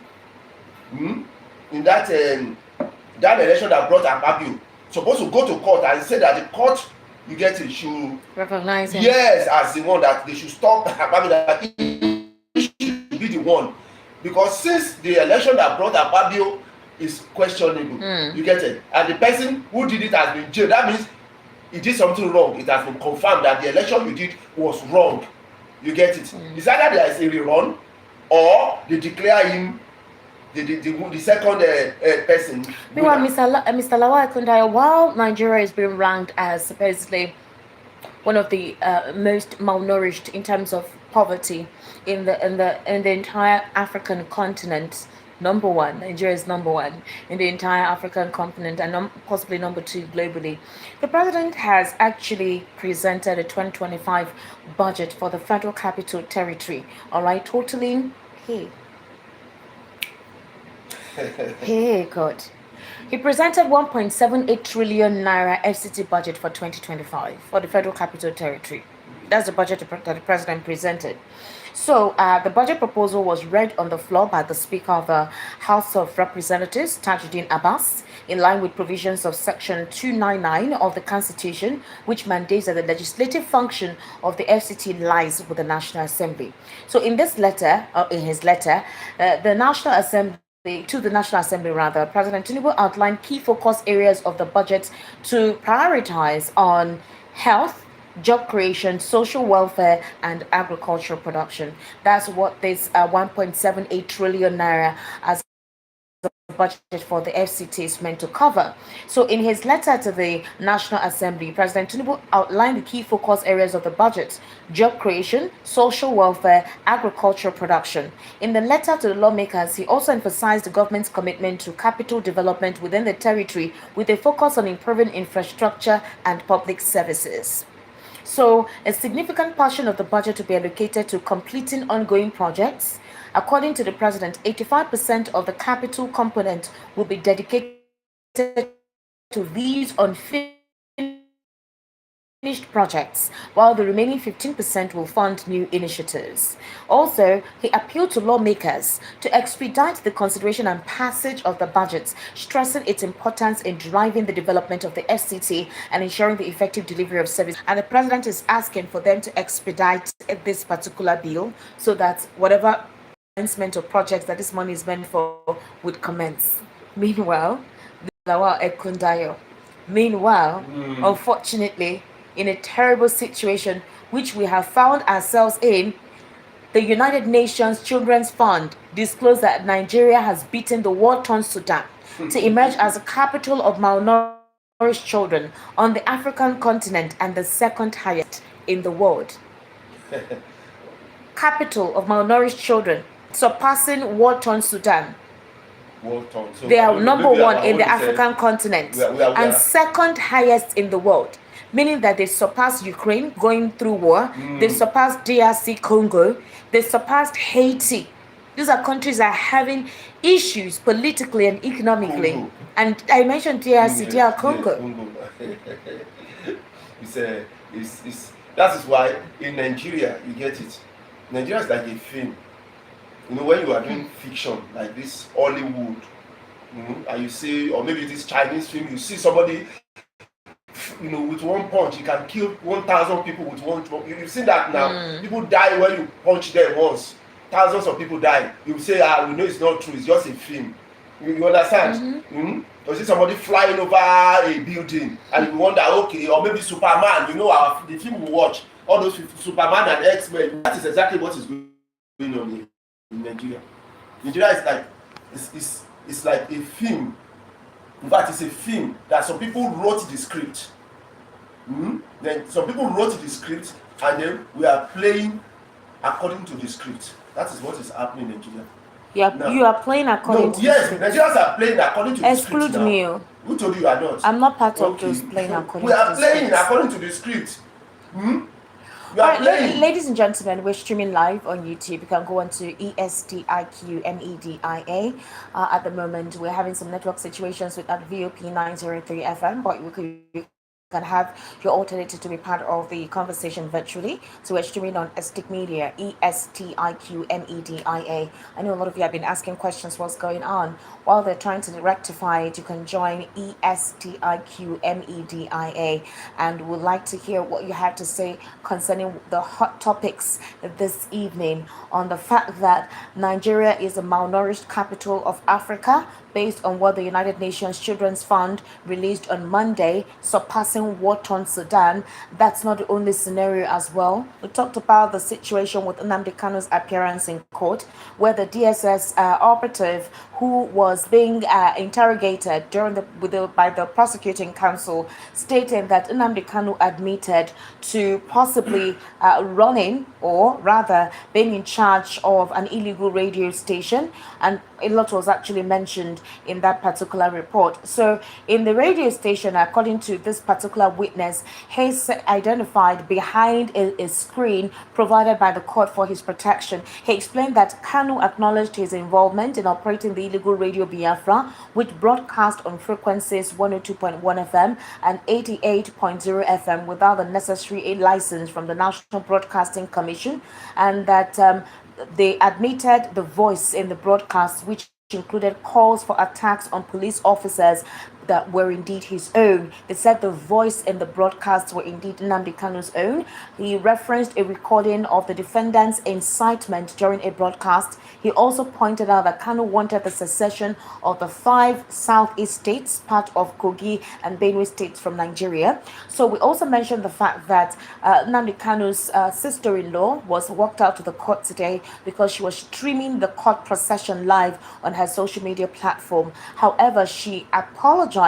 in that election that brought AKPABIO supposed to go to court and say that the court, you get it, should recognize him. Yes, as the one that they should stop AKPABIO, that he should be the one. Because since the election that brought AKPABIO is questionable, you get it, and the person who did it has been jailed, that means he did something wrong. It has been confirmed that the election you did was wrong. You get it. It's either there is a rerun or they declare him the second person. Meanwhile, Mr. Lawal Kundaya, while Nigeria is being ranked as supposedly one of the most malnourished in terms of poverty in the entire African continent, number one, Nigeria is number one in the entire African continent and possibly number two globally. The president has actually presented a 2025 budget for the Federal Capital Territory, all right, totaling, hey God. He presented 1.78 trillion naira FCT budget for 2025 for the Federal Capital Territory. That's the budget that the president presented. So the budget proposal was read on the floor by the Speaker of the House of Representatives, Tajuddin Abbas, in line with provisions of Section 299 of the Constitution, which mandates that the legislative function of the FCT lies with the National Assembly. So in his letter, the National Assembly, President Tinubu outlined key focus areas of the budget to prioritize on health, job creation, social welfare, and agricultural production. That's what this 1.78 trillion naira as the budget for the FCT is meant to cover. So in his letter to the National Assembly, President Tinubu outlined the key focus areas of the budget: job creation, social welfare, agricultural production. In the letter to the lawmakers, he also emphasized the government's commitment to capital development within the territory with a focus on improving infrastructure and public services. So a significant portion of the budget to be allocated to completing ongoing projects. According to the president, 85% of the capital component will be dedicated to these unfinished finished projects, while the remaining 15% will fund new initiatives. Also, he appealed to lawmakers to expedite the consideration and passage of the budget, stressing its importance in driving the development of the FCT and ensuring the effective delivery of service. And the president is asking for them to expedite this particular bill so that whatever commencement of projects that this money is meant for would commence. Meanwhile, Lawal Ekundayo. Meanwhile, unfortunately, in a terrible situation which we have found ourselves in, the United Nations Children's Fund disclosed that Nigeria has beaten the war-torn Sudan to emerge as the capital of malnourished children on the African continent and the second highest in the world. Capital of malnourished children, surpassing war-torn Sudan. So they are number one in the African continent and second highest in the world, meaning that they surpassed Ukraine going through war, they surpassed DRC Congo, they surpassed Haiti. These are countries that are having issues politically and economically. Congo. And I mentioned DRC, DR Congo. That is why in Nigeria you get it. Nigeria is like a film. You know, when you are doing fiction like this Hollywood, and you see, or maybe this Chinese film, you see somebody, you know, with one punch, you can kill 1,000 people with one. You've seen that now. People die when you punch them once. Thousands of people die. You say, we know it's not true. It's just a film. You understand? You see somebody flying over a building, and you wonder, okay, or maybe Superman. You know, the film we watch, all those Superman and X-Men. That is exactly what is going on here in Nigeria. Nigeria is like it's like a film. In fact, it's a film that some people wrote the script. Then some people wrote the script, and then we are playing according to the script. That is what is happening in Nigeria. Yeah, you are playing according to the script. Yes, Nigerians are playing according to the script. Exclude me. Who told you are not? I'm not part of those playing according to the script. We are playing according to the script. Alright, ladies and gentlemen, we're streaming live on YouTube. You can go on to ESTIQMEDIA. At the moment, we're having some network situations with at VOP 903 FM, but you can have your alternative to be part of the conversation virtually. So we're streaming on Stick Media, ESTIQMEDIA. I know a lot of you have been asking questions, what's going on. While they're trying to rectify it, you can join ESTIQMEDIA, and would like to hear what you have to say concerning the hot topics this evening on the fact that Nigeria is a malnourished capital of Africa, based on what the United Nations Children's Fund released on Monday, surpassing war-torn Sudan. That's not the only scenario as well. We talked about the situation with Nnamdi Kanu's appearance in court, where the DSS operative who was being interrogated by the prosecuting counsel, stating that Nnamdi Kanu admitted to possibly running, or rather being in charge of an illegal radio station, and a lot was actually mentioned in that particular report. So in the radio station, according to this particular witness, he's identified behind a screen provided by the court for his protection. He explained that Kanu acknowledged his involvement in operating the illegal radio Biafra, which broadcast on frequencies 102.1 FM and 88.0 FM without the necessary license from the National Broadcasting Commission, and that they admitted the voice in the broadcast, which included calls for attacks on police officers, that were indeed his own. They said the voice in the broadcasts were indeed Nnamdi Kanu's own. He referenced a recording of the defendant's incitement during a broadcast. He also pointed out that Kanu wanted the secession of the 5 southeast states, part of Kogi and Benue states, from Nigeria. So we also mentioned the fact that Nnamdi Kanu's sister-in-law was walked out to the court today because she was streaming the court procession live on her social media platform. However, she apologized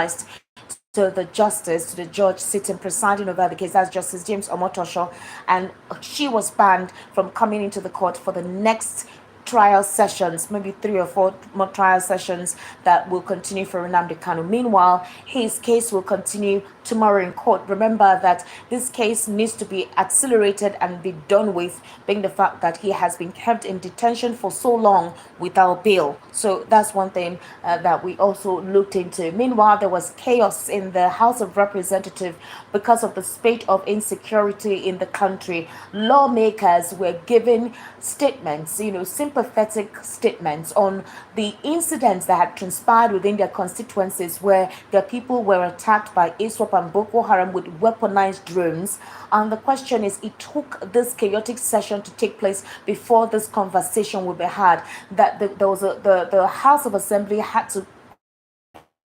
to the judge sitting presiding over the case, that's Justice James Omotosho, and she was banned from coming into the court for the next trial sessions, maybe 3 or 4 more trial sessions that will continue for Nnamdi Kanu. Meanwhile, his case will continue tomorrow in court. Remember that this case needs to be accelerated and be done with, being the fact that he has been kept in detention for so long without bail. So that's one thing that we also looked into. Meanwhile, there was chaos in the House of Representatives because of the spate of insecurity in the country. Lawmakers were giving statements, sympathetic statements on the incidents that had transpired within their constituencies where their people were attacked by ISWAP and Boko Haram with weaponized drones. And the question is, it took this chaotic session to take place before this conversation will be had, that the House of Assembly had to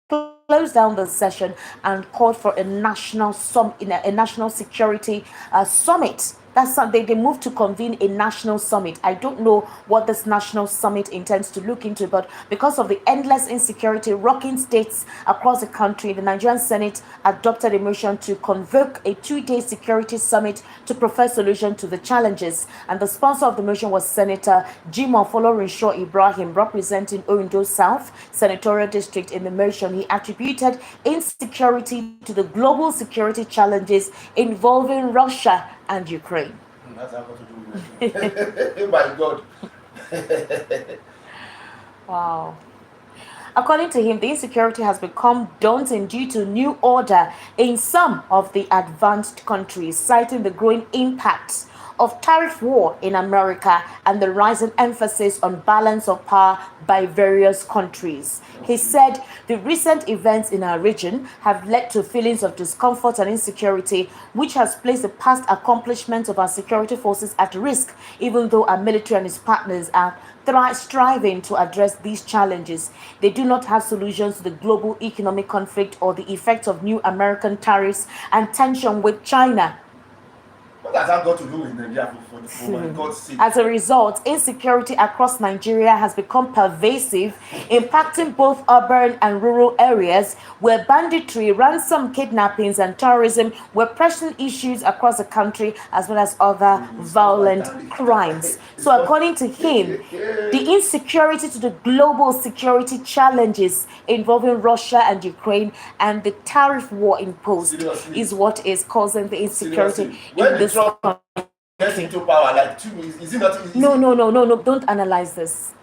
close down the session and called for a national security summit. That's something they moved to convene a national summit. I don't know what this national summit intends to look into, but because of the endless insecurity rocking states across the country, the Nigerian Senate adopted a motion to convoke a 2-day security summit to provide solution to the challenges. And the sponsor of the motion was Senator Jimoh Olorinsho Ibrahim, representing Ondo South Senatorial District. In the motion, he attributed insecurity to the global security challenges involving Russia and Ukraine. That's how to do it. Oh my God. Wow. According to him, the insecurity has become daunting due to new order in some of the advanced countries, citing the growing impact of tariff war in America and the rising emphasis on balance of power by various countries. He said the recent events in our region have led to feelings of discomfort and insecurity, which has placed the past accomplishments of our security forces at risk, even though our military and its partners are striving to address these challenges. They do not have solutions to the global economic conflict or the effects of new American tariffs and tension with China. What has that got to do with Nigeria, for my God's sake? As a result, insecurity across Nigeria has become pervasive, impacting both urban and rural areas, where banditry, ransom kidnappings, and terrorism were pressing issues across the country, as well as other violent crimes. So according to him, the insecurity to the global security challenges involving Russia and Ukraine and the tariff war imposed is what is causing the insecurity in this country. Gets into power, like is it not? No, don't analyze this.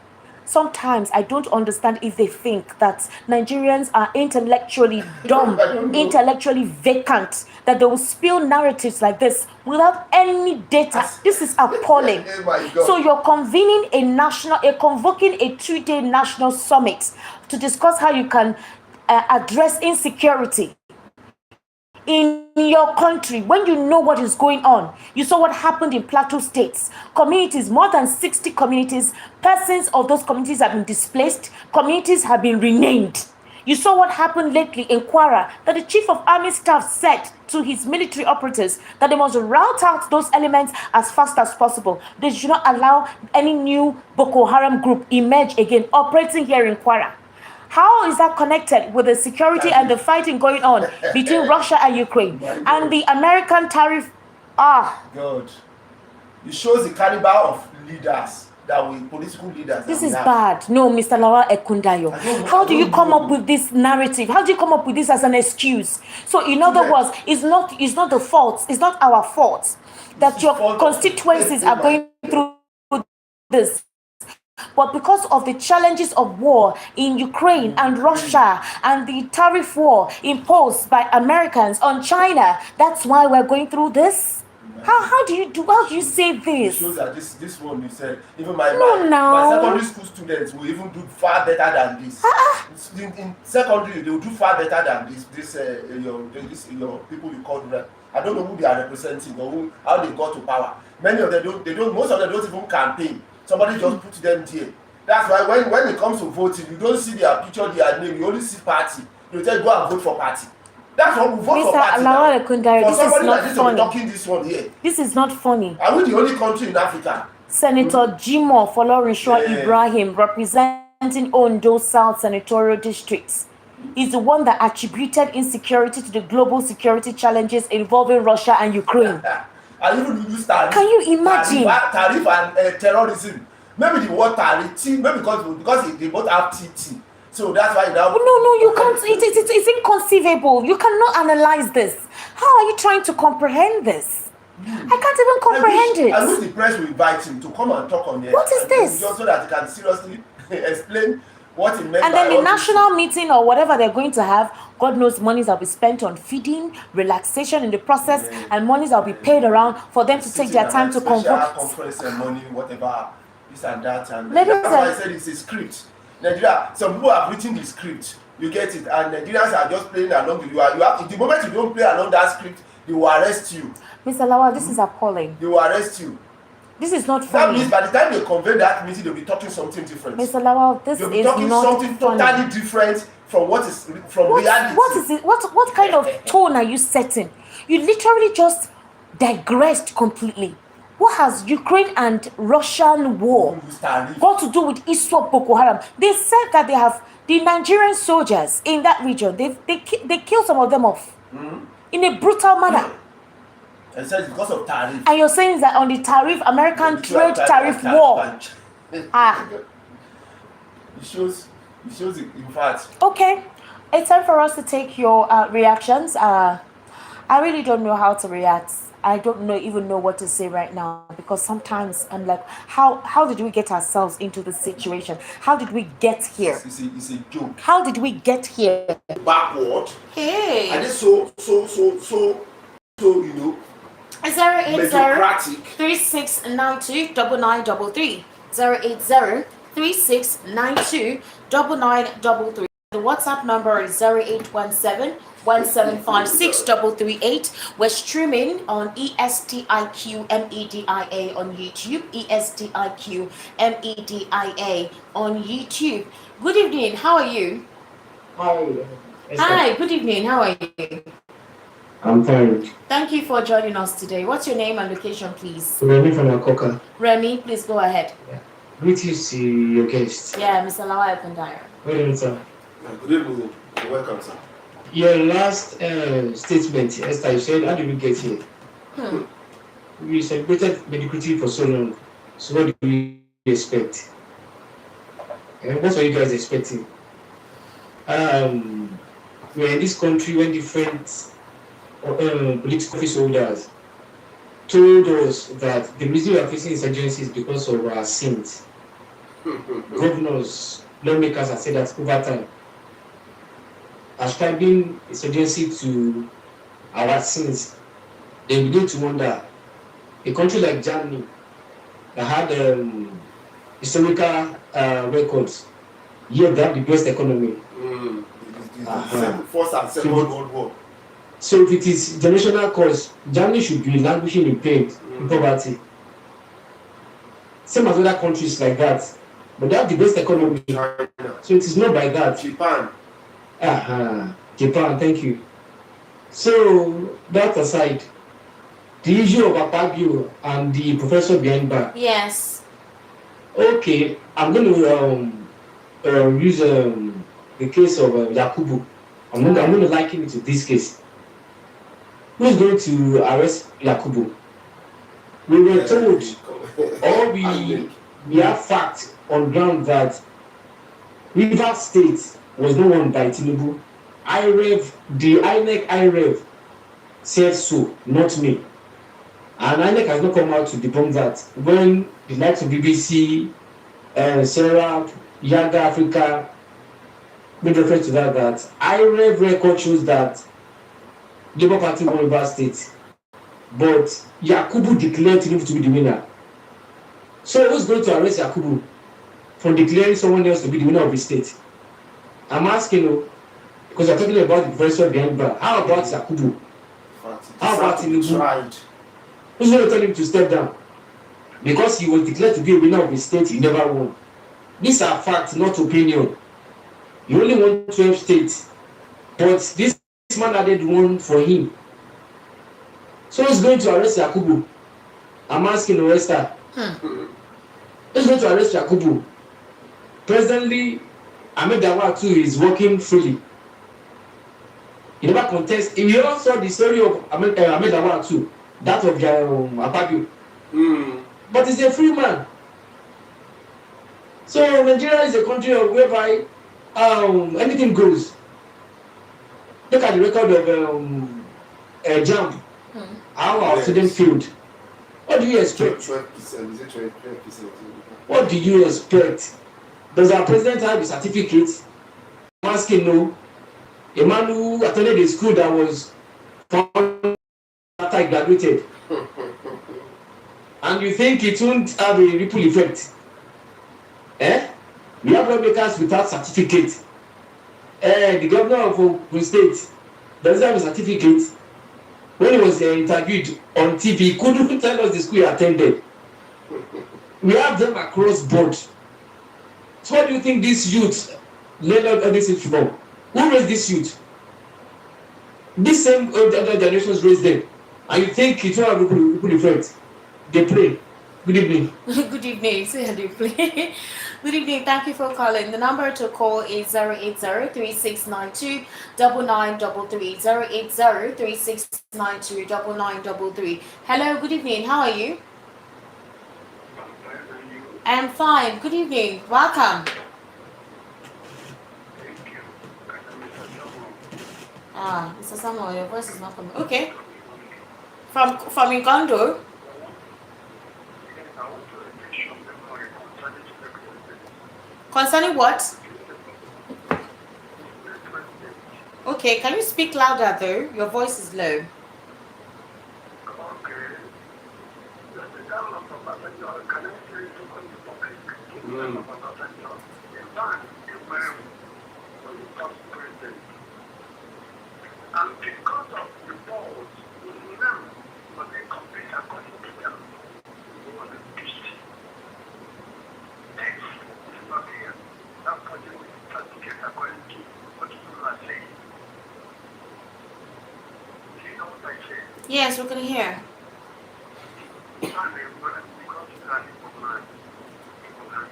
Sometimes I don't understand if they think that Nigerians are intellectually dumb, intellectually vacant, that they will spill narratives like this without any data. This is appalling. Oh my God. So you're convoking a 2-day national summit to discuss how you can address insecurity in your country when you know what is going on. You saw what happened in Plateau states. Communities, more than 60 communities, persons of those communities have been displaced. Communities have been renamed. You saw what happened lately in Kwara, that the chief of army staff said to his military operatives that they must rout out those elements as fast as possible. They should not allow any new Boko Haram group emerge again operating here in Kwara. How is that connected with the security and the fighting going on between Russia and Ukraine and the American tariff? God, it shows the caliber of leaders political leaders. This is bad. No, Mr. Lawal Ekundayo. How do you come up with this narrative? How do you come up with this as an excuse? So, in other words, it's not the fault. It's not our fault that your constituencies are going through this. But because of the challenges of war in Ukraine and Russia and the tariff war imposed by Americans on China, that's why we're going through this. How do you say this? It shows that this one you said, even my secondary school students will even do far better than this. In secondary, they will do far better than your people you call rep. I don't know who they are representing or how they got to power. Many of them don't. Most of them don't even campaign. Somebody just put them there. That's why when it comes to voting, you don't see their picture, their name. You only see party. You tell go and vote for party. That's what we vote for party. Mr. Ekundari, this is not funny. Talking this one here. This is not funny. Are we the only country in Africa? Senator Jimoh Olorinsho Ibrahim, representing Ondo South Senatorial Districts, is the one that attributed insecurity to the global security challenges involving Russia and Ukraine. And even use tariff. Can you imagine? Tariff and terrorism. maybe the word tarity, maybe because they both have TT. So that's why now. No, you can't. It's inconceivable. You cannot analyze this. How are you trying to comprehend this? I can't even comprehend it. I wish the press will invite him to come and talk on it. What is this? Just so that he can seriously explain what he meant. And then the national meeting or whatever they're going to have, God knows monies will be spent on feeding, relaxation in the process, and monies will be paid around for them to take their time to convert. Conference ceremony, whatever, this and that. And that's why I said it's a script. Nigeria, some people have written the script, you get it, and Nigerians are just playing along with you. The moment you don't play along that script, they will arrest you. Mr. Lawal, this is appalling. They will arrest you. This is not funny. That means by the time they convene that meeting, they'll be talking something different. Mr. Lawal, this is not funny. They'll be talking something totally different from reality. What is it? What kind of tone are you setting? You literally just digressed completely. What has Ukraine and Russian war got to do with ISWAP Boko Haram? They said that they have the Nigerian soldiers in that region. They killed some of them off in a brutal manner. And said it's because of tariff. And you're saying that on the tariff, American trade tariff war. It shows it, in fact. Okay, it's time for us to take your reactions. I really don't know how to react. I don't even know what to say right now, because sometimes I'm like, how did we get ourselves into this situation? How did we get here? It's a joke. How did we get here? Backward. Hey. And it's so you know. 080-3692-9933. 080-3692-9933. The WhatsApp number is 0817-175-6338. We're streaming on ESTIQ MEDIA on YouTube. ESTIQ MEDIA on YouTube. Good evening. How are you? Hi. Hi. Good evening. How are you? I'm fine. Thank you for joining us today. What's your name and location, please? Remy from Akoka. Remy, please go ahead. Yeah. Greetings to your guest. Yeah, Mr. Lawal Kandaya. Good evening, sir. Good evening. You're welcome, sir. Your last statement, Esther, you said, how did we get here? We celebrated mediocrity for so long. So what do we expect? And what were you guys expecting? We're in this country when different political office holders told us that the reason we are facing insurgency is because of our sins. Governors, lawmakers have said that over time, ascribing insurgency to our sins. They begin to wonder, a country like Germany that had historical records, yet they have the best economy. First and Second World War. So if it is generational cause, Germany should be languishing in pain, in poverty. Same as other countries like that. But they have the best economy. China. So it is not by that. Japan. Japan, thank you. So that aside, the issue of AKPABIO and the professor behind bar. Yes. Okay, I'm going to use the case of Yakubu. I'm going to liken it to this case. Who's going to arrest Yakubu? We were told, or we have fact on ground that Rivers State was not won by Tinubu. The INEC said so, not me. And INEC has not come out to debunk that. When the likes of BBC, Sarah, Yaga Africa made reference to that IREV record shows that Labour Party won Rivers State, but Yakubu declared Tinubu to be the winner. So who's going to arrest Yakubu for declaring someone else to be the winner of the state? I'm asking you, because you're talking about the professor behind bar. How about Yakubu? How about Tinubu? Who's going to tell him to step down? Because he was declared to be a winner of the state, he never won. These are facts, not opinion. You only won 12 states, but this man added one for him. So who's going to arrest Yakubu? I'm asking Oresta. Who's going to arrest Yakubu? Presently, Ahmed Dawa too is working freely. He never contest. We all saw the story of Ahmed Dawa too, that of AKPABIO. But he's a free man. So Nigeria is a country whereby anything goes. Look at the record of JAMB, how our student failed. What do you expect? 12%, is it 12%? What do you expect? Does our president have a certificate? I'm asking no. A man who attended a school that was found after he graduated. And you think it won't have a ripple effect? We have lawmakers without certificate. The governor of Ogun State doesn't have a certificate. When he was interviewed on TV, he couldn't tell us the school he attended. We have them across board. So what do you think these youths learn all this from? Who raised this youth? This same other generations raised them. And you think it won't have ripple effect? They play. Good evening. Good evening. So they play. Good evening. Thank you for calling. The number to call is 080-3692-9933. 080-3692-9933. Hello. Good evening. How are you? I'm fine. Good evening. Welcome. Mr. Samuel, your voice is not coming. Okay. From Uganda. Concerning what? Okay, can you speak louder though? Your voice is low. And because of the balls, them, but they compete according to them. They want to beat. Next, it's not here. That project will start to get according to what people are saying. Do you know what I say? Yes, we can hear. And because you are the woman, people have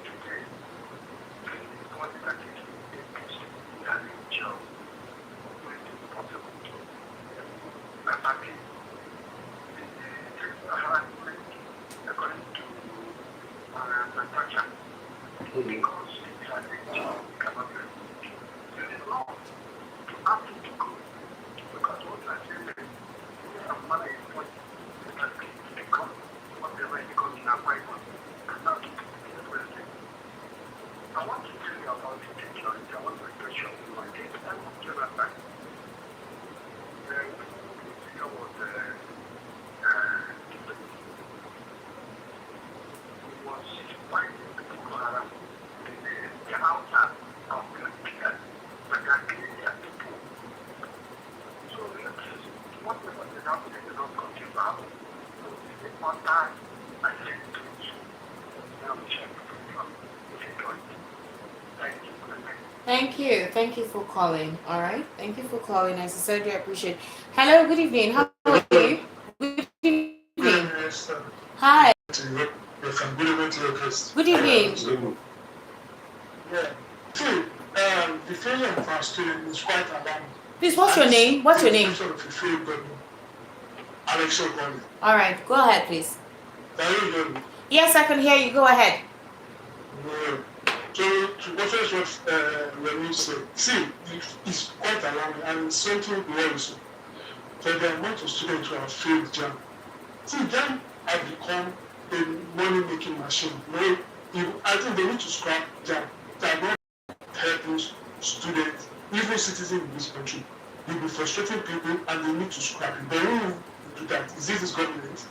today. God is actually a peace and a job. According to Natasha, because it's a job, cannot be law to ask you to go. Because what I say is, some money is what that become whatever it becomes in a Bible, and not to be the president. I want to tell you about the technology. I want to show you my data. I want to understand. Thank you for calling. All right, thank you for calling. I sincerely appreciate. Hello, good evening. How are you? Good evening. Hi. Good evening. Yeah. See, the failure of our student is quite alarming. Please, what's your name? What's your name? Alex. All right, go ahead, please. Can you hear me? Yes, I can hear you. Go ahead. Yeah. So, to what Remy said, see, it's quite alarming and it's something worrisome. For the amount of students who have failed JAM. See, JAM has become a money-making machine. I think they need to scrap JAM. They are not helping students, even citizens in this country. You'll be frustrating people and they need to scrap it. But who will do that? Is it this government?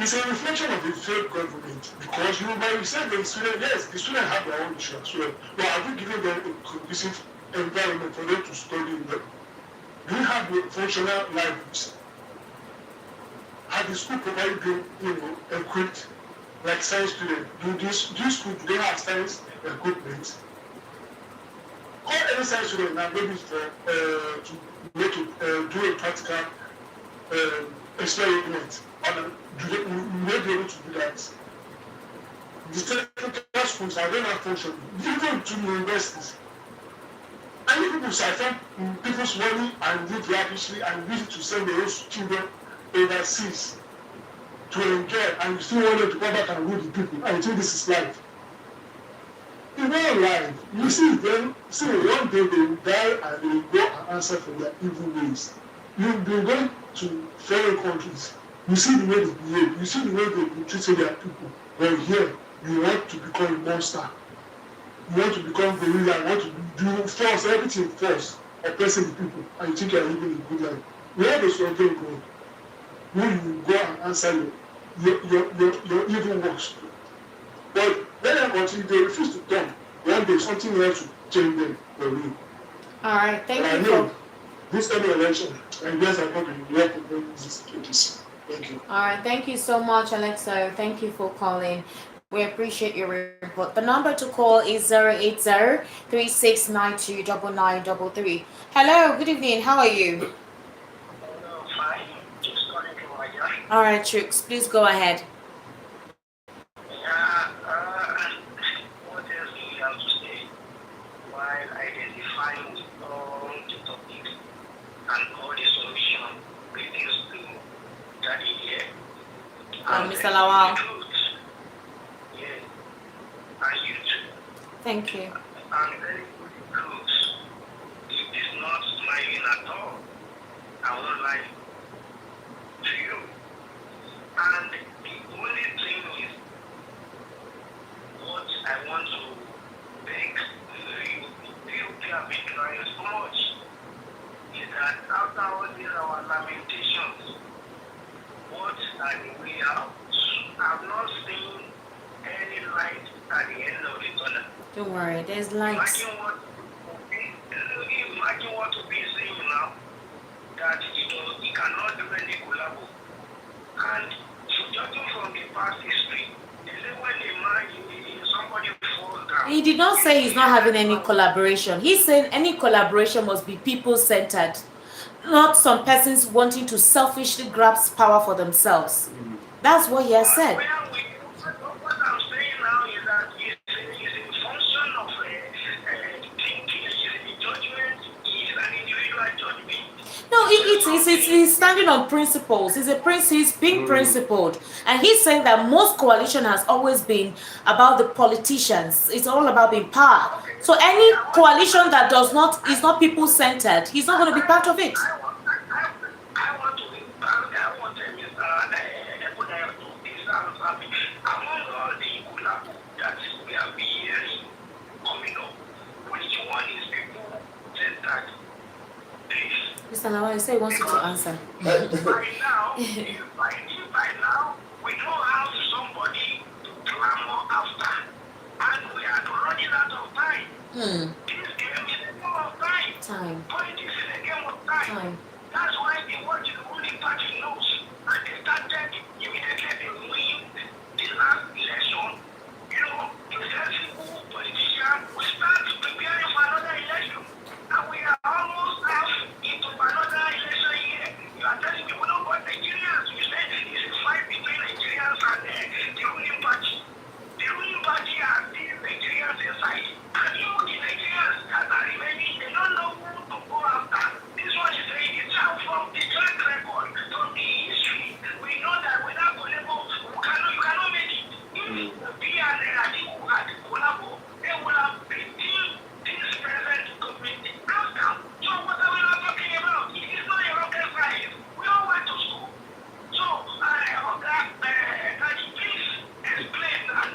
It's a reflection of the failed government because you said the student, yes, the students have their own issue as well. But have you given them a conducive environment for them to study in them? Do you have the functional libraries? Have the school provided them, equipped like science students? Do school, do they have science equipment? Call any science student now, maybe to do a practical experiment. You may be able to do that. The technical schools are very malfunctioning, even to universities. And you people siphon people's money and live lavishly and wish to send their own children overseas. to enjoy, and you still want them to come back and rule the people, and you think this is life. It's not life. You see them, one day they will die and they will go and answer for their evil ways. You've been going to foreign countries, you see the way they behave, you see the way they treat their people. But here, you want to become a monster. You want to become gorilla, you want to do force, everything force, oppressing the people, and you think you are living a good life. Where does your game go? When you go and answer your evil works. But when they continue, they refuse to turn. One day something else will change them for you. All right, thank And you. I know this any election, and yes, I'm not going to work with this case. Thank you. All right, thank you so much, Alexa. Thank you for calling. We appreciate your report. The number to call is 080-3692-9933. Hello, good evening. How are you? Hello, fine. Just calling from my yard. All right, Trix, please go ahead. Yeah, what else do you have to say while identifying all the topics and all the solution? Greetings to Daddy here. Mr. Lawal. Yes, and you too. Thank you. I'm very good in clothes. It is not smiling at all. I won't lie to you. And the only thing is, what I want to beg you have been trying so much, is that after all these our lamentations, what are the way out? I've not seen any light at the end of the tunnel. Don't worry, there's lights. Imagine what to be saying now, that he cannot do any collabo. And judging from the past history, they say when a man, somebody falls down. He did not say he's not having any collaboration. He said any collaboration must be people-centered, not some persons wanting to selfishly grasp power for themselves. That's what he has said. What I'm saying now is that it's a function of thinking, it's a judgment, it's an individual judgment. No, he's standing on principles. He's being principled. And he's saying that most coalition has always been about the politicians. It's all about being power. So any coalition that is not people-centered, he's not going to be part of it. I want among all the collabo that we have been hearing coming up, which one is people-centered? Mr. Lawal, you say he wants you to answer. By now, we don't have somebody to clamor after, and we are running out of time. This game is a game of time. Politics is a game of time. That's why they want the only party knows, and they started immediately they win the last election. The sensible politician will start preparing for another election, and we are almost half into another election year. You are telling people don't want Nigerians. You say it's a fight between Nigerians and the ruling party. The ruling party has these Nigerians inside, and even the Nigerians that are remaining, they don't know who to go after. This one is saying it's out from the track record, from the history. We know that without Collabo, you cannot make it. If Obi and Atiku had Collabo, they would have beaten this present government outcome. So what are we not talking about? It is not a rocket science. We all went to school. So, please explain that.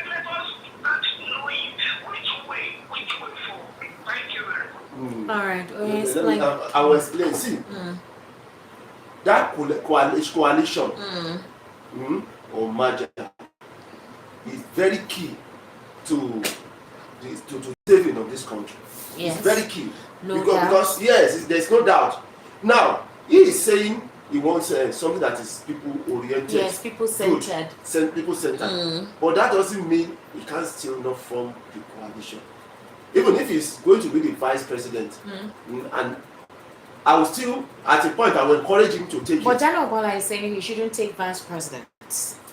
Let us start knowing which way forward. Thank you very much. All right, we'll explain. I will explain. See, that coalition or merger is very key to saving of this country. Yes. It's very key. No doubt. Because yes, there's no doubt. Now, he is saying he wants something that is people-oriented. Yes, people-centered. People-centered. But that doesn't mean he can still not form the coalition. Even if he's going to be the vice president, and I will still, at a point, I will encourage him to take But it. Daniel Ogbala is saying he shouldn't take vice president.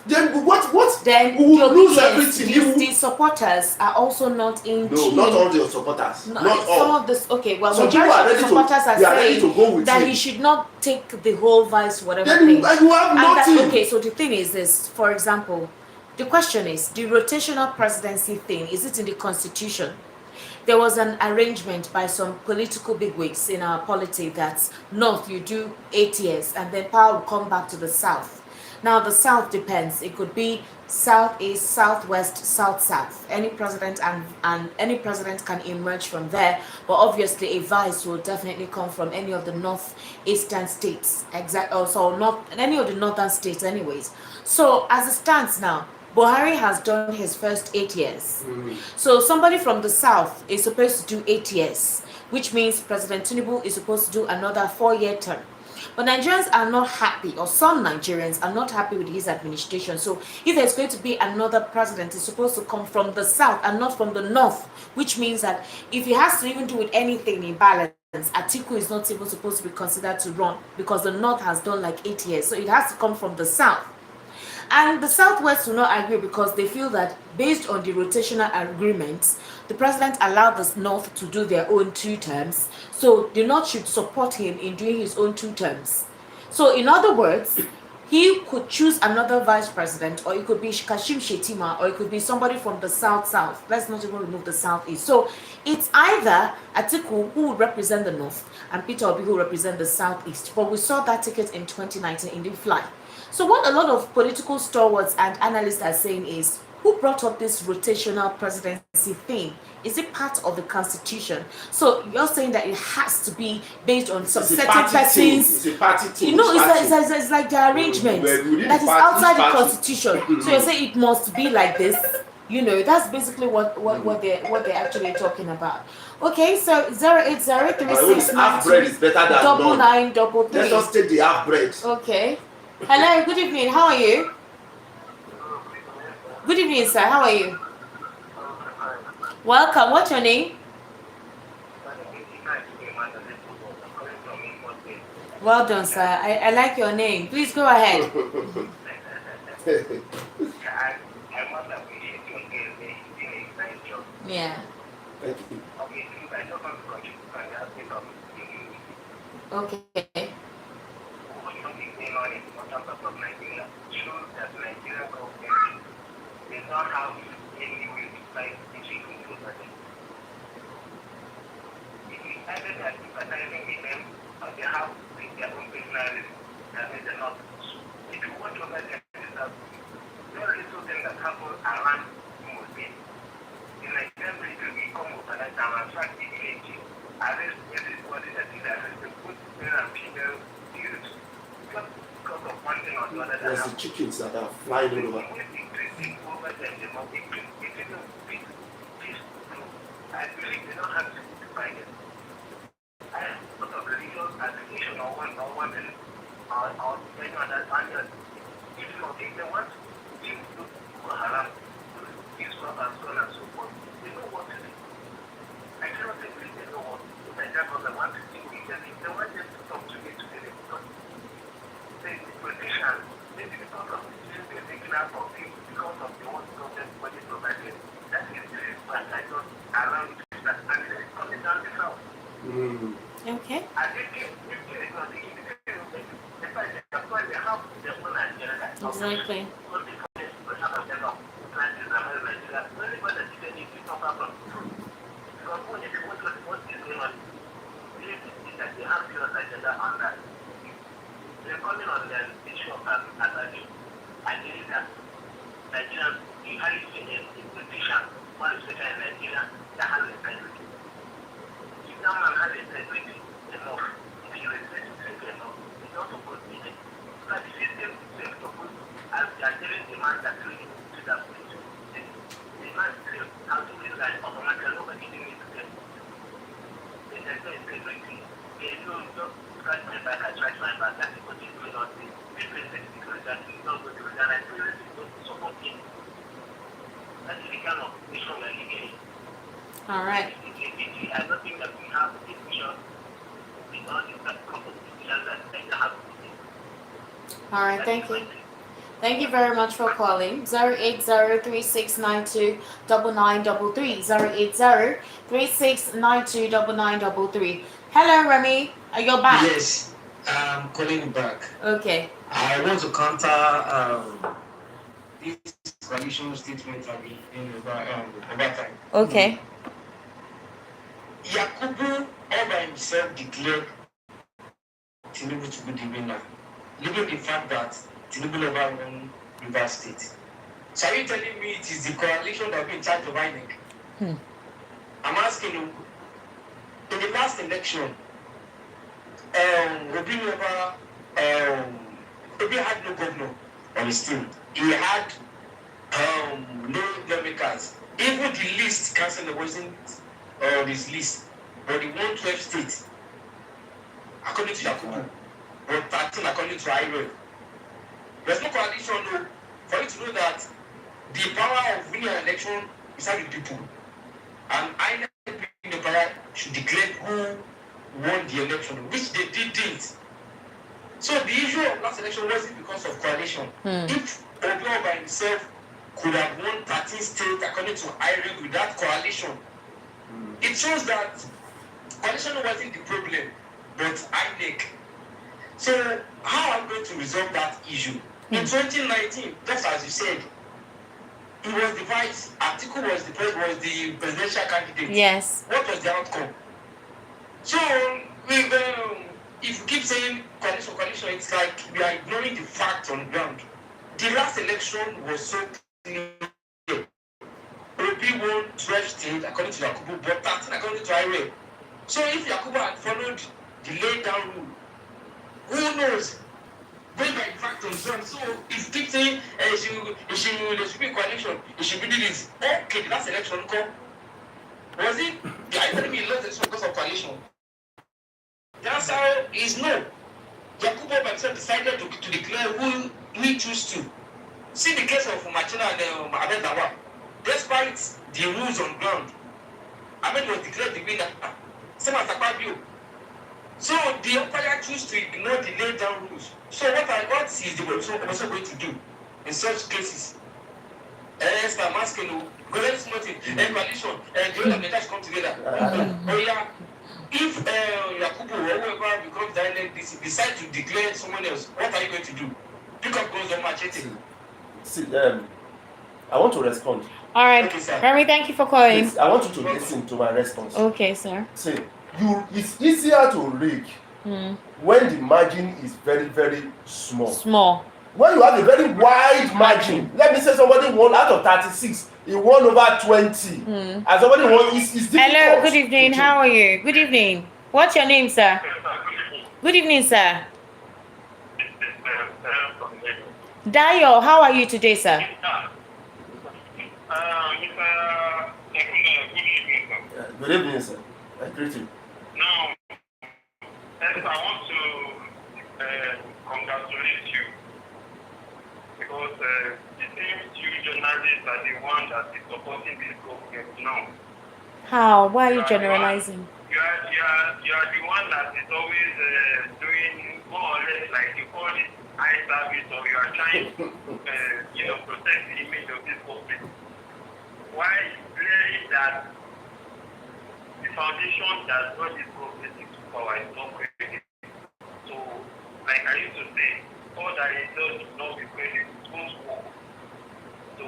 Then what? Then We will lose yes, everything. the supporters are also not in No, tune. not all the supporters. No, not all. some of this. Okay, well, Some majority people are of the ready supporters are ready to saying go with that him. he should not take the whole vice whatever Then thing. you have And nothing. that, okay, so the thing is this. For example, the question is the rotational presidency thing. Is it in the constitution? There was an arrangement by some political bigwigs in our polity that north you do 8 years and then power will come back to the south. Now the south depends. It could be southeast, southwest, south. Any president and any president can emerge from there. But obviously a vice will definitely come from any of the northeastern states. So not any of the northern states anyways. So as it stands now, Buhari has done his first 8 years. So somebody from the south is supposed to do 8 years, which means President Tinubu is supposed to do another 4-year term. But Nigerians are not happy, or some Nigerians are not happy with his administration. So if there's going to be another president, it's supposed to come from the south and not from the north, which means that if he has to even do with anything in balance, Atiku is not even supposed to be considered to run because the north has done like 8 years. So it has to come from the south. And the Southwest will not agree because they feel that based on the rotational agreements, the president allowed the North to do their own 2 terms. So the North should support him in doing his own 2 terms. So in other words, he could choose another vice president, or it could be Kashim Shettima, or it could be somebody from the south. Let's not even remove the southeast. So it's either Atiku, who would represent the north, and Peter Obi, who will represent the southeast. But we saw that ticket in 2019, it didn't fly. So what a lot of political stalwarts and analysts are saying is, who brought up this rotational presidency thing? Is it part of the constitution? So you're saying that it has to be based on some certain persons. It's a party thing. You know, it's like the arrangement that is outside the constitution. So you're saying it must be like this. You know, that's basically what they're actually talking about. Okay, so 0803692 half bread is better than none. 9933. Let's just take the half bread. Okay. Hello, good evening. How are you? Good evening, sir. How are you? Welcome. What's your name? Well done, sir. I like your name. Please go ahead. Yeah. Thank you. Okay. Not have any way to fight the chicken to the if we ended at sympathizing with them, they have their own personality, and they're not. If you watch over them, very little thing that happens around Muslim. In Nigerian people, we come with an attract the village, arrest everybody that is arrested, put male and female youth, just because of one thing or the other. There's the chickens that are flying all over. I believe they don't have to find it. I have put a religious application or one or any other standard. If they want to do haram, this stuff and so on and so forth, they know what to do. I cannot say they know what to do. I just want to do it. If they want them to talk to me today, they will talk. The politicians, maybe because of the decision they're taking out of people because of the one government body provided. That is the fact I don't allow it to start. And it's coming down the south. Okay. And if there is not the independent, the fact that that's why they have their own agenda. Exactly. Because they have their own plans in Nigeria. Anybody that is anything to suffer from. Because when you want to what is going on, is that they have their agenda on that. They're coming on the issue of advantage. I believe that Nigerians, the highest politician, one especially in Nigeria, that has integrity. If that man has integrity enough, if he respects himself enough, it's not supposed to be there. But the system itself supposed to, as they are telling the man that really to that place, the man still has to resign automatically, nobody needs to tell. There's no integrity. There's no just scratch my back, I scratch my back, that's what he's doing on this. This president is going to he's not going to resign, and president is going to support him. That is the kind of mission we are living in. All right. I don't think that we have a mission with all these competitions that have. All right. Thank you. Thank you very much for calling. 08036929933. 08036929933. Hello, Remy. Are you back? Yes, I'm calling back. Okay. I want to counter this coalition statement I've been in over time. Okay. Yakubu all by himself declared Tinubu to be the winner, leaving the fact that Tinubu never won Rivers State. So are you telling me it is the coalition that will be in charge of INEC? I'm asking you, in the last election, Obi had no governor on his team. He had no lawmakers. Even the list council wasn't on his list, but he won 12 states, according to Yakubu, but 13 according to IREV. There's no coalition, no, for you to know that the power of winning an election is how the people. And INEC being the power should declare who won the election, which they didn't. So the issue of last election wasn't because of coalition. If Obi by himself could have won 13 states according to IREG with that coalition, it shows that coalition wasn't the problem, but INEC. So how are we going to resolve that issue? In 2019, just as you said, it was the vice. Atiku was the presidential candidate. Yes. What was the outcome? So if you keep saying coalition, it's like we are ignoring the facts on the ground. The last election was so clear. Obi won 12 states according to Yakubu, but 13 according to IREG. So if Yakubu had followed the laid down rule, who knows? Going by the fact on the ground. So if you keep saying there should be a coalition, it should be this. Okay, the last election come. Was it? Are you telling me lost election because of coalition? The answer is no. Yakubu himself decided to declare who he chose to. See the case of Machina and Ahmed Lawal. Despite the rules on ground, Ahmed was declared the winner. Same as AKPABIO. So the umpire chose to ignore the laid down rules. So what is the also going to do in such cases? I'm asking you, because there is nothing, coalition, the whole of the come together. Oh yeah. If Yakubu or whoever becomes direct decide to declare someone else, what are you going to do? Pick up guns or machete? See, I want to respond. All right. Okay, sir. Remy, thank you for calling. Please, I want you to listen to my response. Okay, sir. See, it's easier to rig when the margin is very, very small. Small. When you have a very wide margin, let me say somebody won out of 36, he won over 20. And somebody won, it's difficult. Hello, good evening. How are you? Good evening. What's your name, sir? Good evening, sir. Dayo, how are you today, sir? Good evening, sir. I greet you. Now, I want to congratulate you because it seems you journalists are the one that is supporting this government now. How? Why are you generalizing? You are the one that is always doing more or less like you call it eye service, or you are trying to protect the image of this government. Why clearly that the foundation that brought this government into power is not credible. So, like I used to say, all that it does is not be credible, it won't work. So,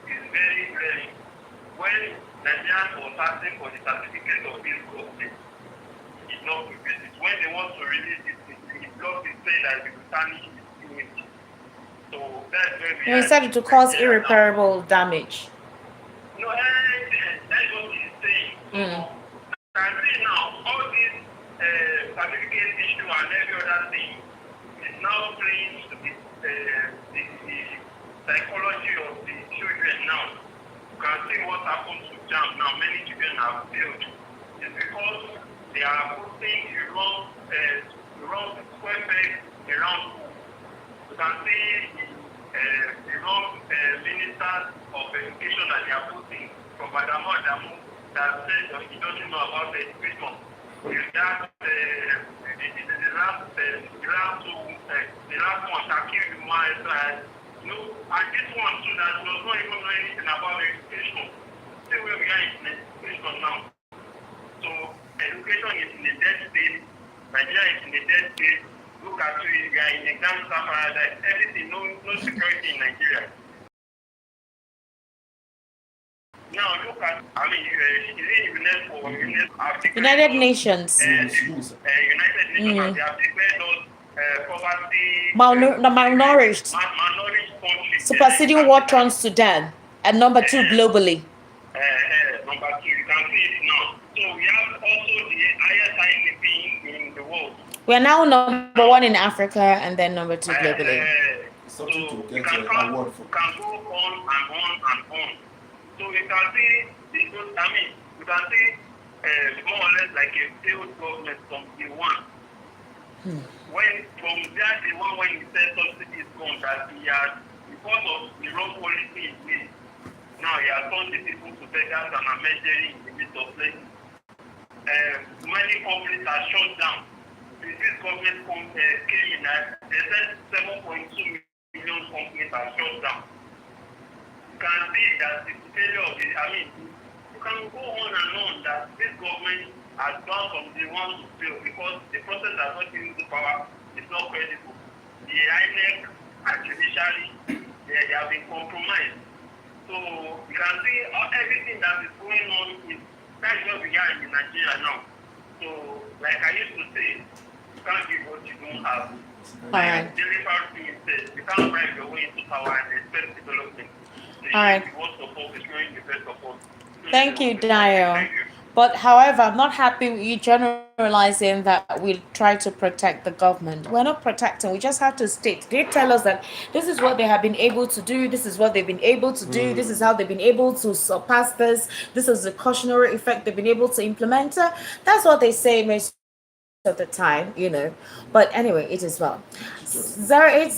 it's very, very, when Nigerians were asking for the certificate of this government, it's not released it. When they want to release it, it blocks it, say that it will tarnish its image. So, that's where we You decided to cause irreparable damage. No, that's what he's saying. So, I see now, all this certificate issue and every other thing is now playing to the psychology of the children now. You can see what happens to JAMB now. Many children have failed. It's because they are putting the wrong square peg around school. You can see the wrong ministers of education that they are putting from Adamu that says he doesn't know about the education. The last one, Shakir, now. So education is in a dead state. Nigeria is in a dead state. Look at you, we are in a gangster paradise. Everything, no security in Nigeria. Now look at, I mean, is it United Nations. United Nations they have declared us poverty, malnourished countries, superseding what on Sudan, and number 2 globally. Number 2, you can see it now. So we have also the highest IDP in the world. We are now number 1 in Africa and then number 2 globally. So you can go on and on. So you can see, you can see more or less like a failed government from day one. When from there, the one when he said subsidy is gone, that he has, because of the wrong policy in place, now he has turned the people to beggars and are measuring in the midst of places. Many companies are shut down. This government came in, they said 7.2 million companies are shut down. You can see that the failure of it, you can go on and on that this government has done from the one to fail because the process has not been to power, it's not credible. The INEC and judiciary, they have been compromised. So you can see everything that is going on is that's what we are in Nigeria now. So like I used to say, you can't give what you don't have. Alright. You can't drive your way into power and expect development. Alright. Thank you, Dayo. Dayo. But however, I'm not happy with you generalizing that we try to protect the government. We're not protecting, we just have to state. They tell us that this is what they have been able to do, this is what they've been able to do, this is how they've been able to surpass this is the cautionary effect they've been able to implement. That's what they say most of the time, But anyway, it is well. 080